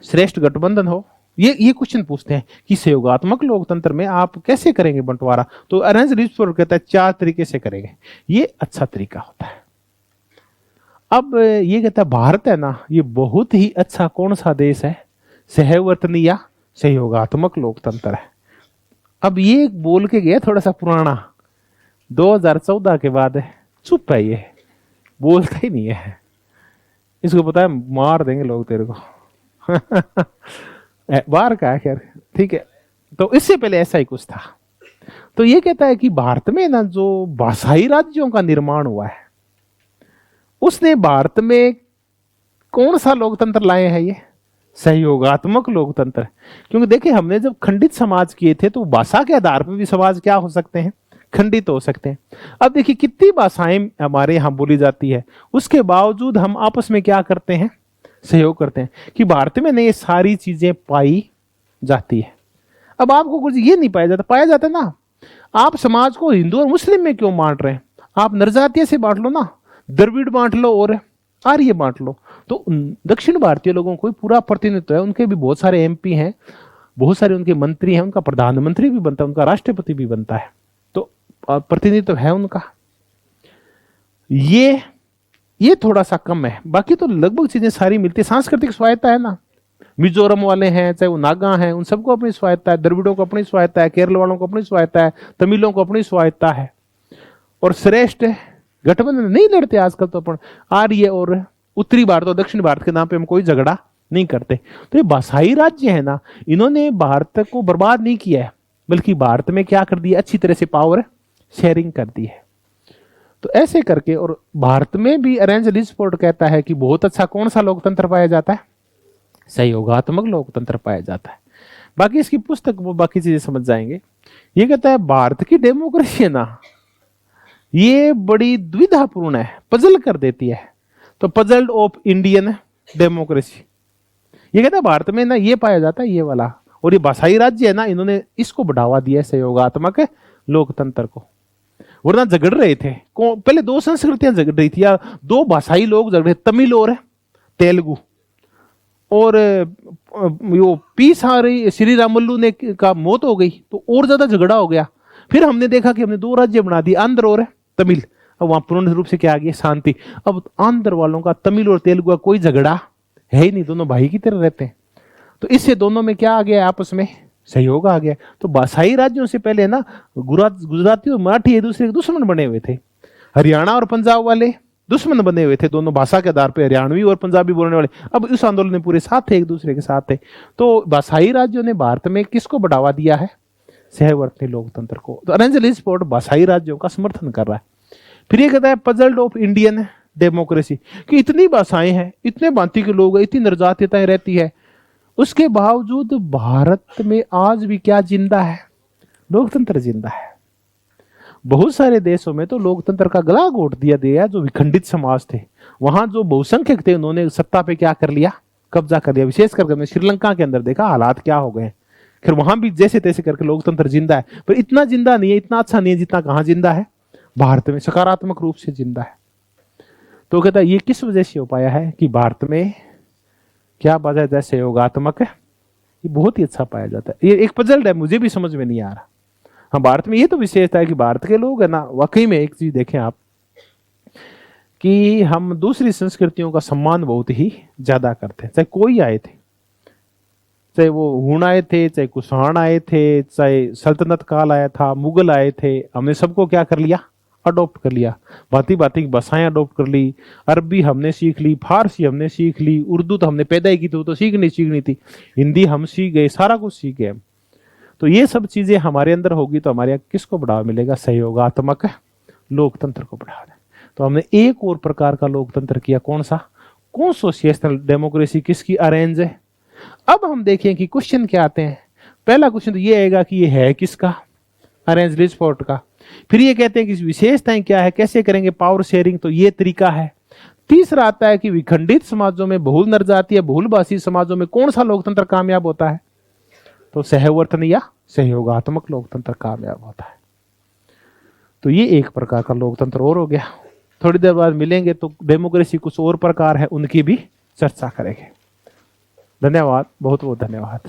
श्रेष्ठ गठबंधन हो, ये क्वेश्चन पूछते हैं कि सहयोगात्मक लोकतंत्र में आप कैसे करेंगे बंटवारा। तो अरेंज रिस्पोर्ट कहता है 4 तरीके से करेंगे, ये अच्छा तरीका होता है। अब ये कहता है भारत है ना, ये बहुत ही अच्छा कौन सा देश है, सहवर्तनी या सहयोगात्मक लोकतंत्र है। अब ये बोल के गया थोड़ा सा पुराना, 2014 के बाद चुप है, ये बोलता ही नहीं है, इसको पता है मार देंगे लोग तेरे को बाहर का है, खैर ठीक है। तो इससे पहले ऐसा ही कुछ था। तो ये कहता है कि भारत में ना जो भाषाई राज्यों का निर्माण हुआ है उसने भारत में कौन सा लोकतंत्र लाए हैं, ये सहयोगात्मक लोकतंत्र। क्योंकि देखिए हमने जब खंडित समाज किए थे तो भाषा के आधार पर भी समाज क्या हो सकते हैं, खंडित हो सकते हैं। अब देखिए कितनी भाषाएं हमारे यहाँ बोली जाती है, उसके बावजूद हम आपस में क्या करते हैं, सहयोग करते हैं कि भारत में नहीं ये सारी चीजें पाई जाती है। अब आपको कुछ ये नहीं पाया जाता ना, आप समाज को हिंदू और मुस्लिम में क्यों बांट रहे हैं? आप नरजातीय से बांट लो ना, द्रविड़ बांट लो और आर्य बांट लो। तो दक्षिण भारतीय लोगों को पूरा प्रतिनिधित्व है, उनके भी बहुत सारे एमपी हैं, बहुत सारे उनके मंत्री हैं, उनका प्रधानमंत्री भी बनता है, उनका राष्ट्रपति भी बनता है, तो प्रतिनिधित्व है उनका। ये थोड़ा सा कम है, बाकी तो लगभग चीजें सारी मिलती है। सांस्कृतिक स्वायत्ता है ना, मिजोरम वाले हैं चाहे वो नागा हैं, उन सबको अपनी स्वायत्ता है, द्रविड़ों को अपनी स्वायत्ता है, केरल वालों को अपनी स्वायत्ता है, तमिलों को अपनी स्वायत्ता है। और श्रेष्ठ गठबंधन नहीं लड़ते आजकल तो अपन आर्य और उत्तरी भारत और दक्षिण भारत के नाम पे हम कोई झगड़ा नहीं करते। तो ये भाषाई राज्य है ना, इन्होंने भारत को बर्बाद नहीं किया है, बल्कि भारत में क्या कर दिया, अच्छी तरह से पावर शेयरिंग कर दी है। तो ऐसे करके, और भारत में भी अरेंज लिस्पोर्ट कहता है कि बहुत अच्छा कौन सा लोकतंत्र पाया जाता है, सहयोगात्मक लोकतंत्र पाया जाता है। बाकी इसकी पुस्तक वो बाकी चीजें समझ जाएंगे। ये कहता है भारत की डेमोक्रेसी है ना, ये बड़ी द्विधापूर्ण है, पजल कर देती है। तो पजल्ड ऑफ इंडियन डेमोक्रेसी, ये कहता है भारत में ना ये पाया जाता है ये वाला, और ये भाषाई राज्य है ना, इन्होंने इसको बढ़ावा दिया है सहयोगात्मक लोकतंत्र को। वरना झगड़ रहे थे, पहले दो संस्कृतियां झगड़ रही थी, या दो भाषाई लोग झगड़ रहे, तमिल और तेलुगु। और वो पीस आ रही, श्री रामुलु ने का मौत हो गई तो और ज्यादा झगड़ा हो गया। फिर हमने देखा कि हमने दो राज्य बना दिए, आंध्र और तमिल। अब वहां पूर्ण रूप से क्या आ गई, शांति। अब आंध्र वालों का तमिल और तेलुगु का कोई झगड़ा है ही नहीं, दोनों भाई की तरह रहते हैं। तो इससे दोनों में क्या आ गया, आपस में सहयोग आ गया। तो भाषाई राज्यों से पहले ना गुजराती और मराठी एक दूसरे के दुश्मन बने हुए थे, हरियाणा और पंजाब वाले दुश्मन बने हुए थे, दोनों भाषा के आधार पर हरियाणवी और पंजाबी बोलने वाले। अब इस आंदोलन में पूरे साथ थे, एक दूसरे के साथ थे। तो भाषाई राज्यों ने भारत में किसको बढ़ावा दिया है, सहवर्ती लोकतंत्र को। तो अरेंज लिस्पोर्ट भाषाई राज्यों का समर्थन कर रहा है। फिर ये कहता है पजल्ड ऑफ इंडियन डेमोक्रेसी, कि इतनी भाषाएं हैं, इतने भांति के लोग हैं, इतनी निर्जातीयताएं रहती है, उसके बावजूद भारत में आज भी क्या जिंदा है, लोकतंत्र जिंदा है। बहुत सारे देशों में तो लोकतंत्र का गला घोट दिया जो विखंडित समाज थे, वहां जो बहुसंख्यक थे उन्होंने सत्ता पे क्या कर लिया, कब्जा कर लिया। विशेषकर हमने श्रीलंका के अंदर देखा हालात क्या हो गए। फिर वहां भी जैसे तैसे करके लोकतंत्र जिंदा है, पर इतना जिंदा नहीं है, इतना अच्छा नहीं है जितना कहां जिंदा है, भारत में सकारात्मक रूप से जिंदा है। तो कहता है ये किस वजह से हो पाया है कि भारत में क्या पाया जाता है, सहयोगात्मक है, ये बहुत ही अच्छा पाया जाता है। ये एक पजल है, मुझे भी समझ में नहीं आ रहा। हाँ, भारत में ये तो विशेषता है कि भारत के लोग है ना, वाकई में एक चीज देखें आप, कि हम दूसरी संस्कृतियों का सम्मान बहुत ही ज्यादा करते हैं। चाहे कोई आए थे, चाहे वो हुण आए थे, चाहे कुषाण आए थे, चाहे सल्तनत काल आया था, मुगल आए थे, हमने सबको क्या कर लिया, अडॉप्ट कर लिया। भांति भांति की भाषाएं अडॉप्ट कर ली, अरबी हमने सीख ली, फारसी हमने सीख ली, उर्दू तो हमने पैदा ही की थी, तो सीखनी थी, हिंदी हम सीख गए, सारा कुछ सीख गए। तो ये सब चीजें हमारे अंदर होगी तो हमारे यहाँ किसको बढ़ावा मिलेगा, सहयोगात्मक लोकतंत्र को बढ़ावा। तो हमने एक और प्रकार का लोकतंत्र किया, कौन सा, कॉन्स्टिट्यूशनल डेमोक्रेसी, किसकी, अरेंज है। अब हम देखें कि क्वेश्चन क्या आते हैं। पहला क्वेश्चन तो ये आएगा कि ये है किसका, अरेंज लिस्पोर्ट का। फिर ये कहते हैं कि विशेषताएं क्या है, कैसे करेंगे पावर शेयरिंग, तो ये तरीका है। तीसरा आता है कि विखंडित समाजों में, बहुल नरजातीय बहुल भाषी समाजों में कौन सा लोकतंत्र कामयाब होता है, तो सहवर्तन या सहयोगात्मक लोकतंत्र कामयाब होता है। तो ये एक प्रकार का लोकतंत्र और हो गया। थोड़ी देर बाद मिलेंगे तो डेमोक्रेसी कुछ और प्रकार है, उनकी भी चर्चा करेंगे। धन्यवाद, बहुत बहुत धन्यवाद।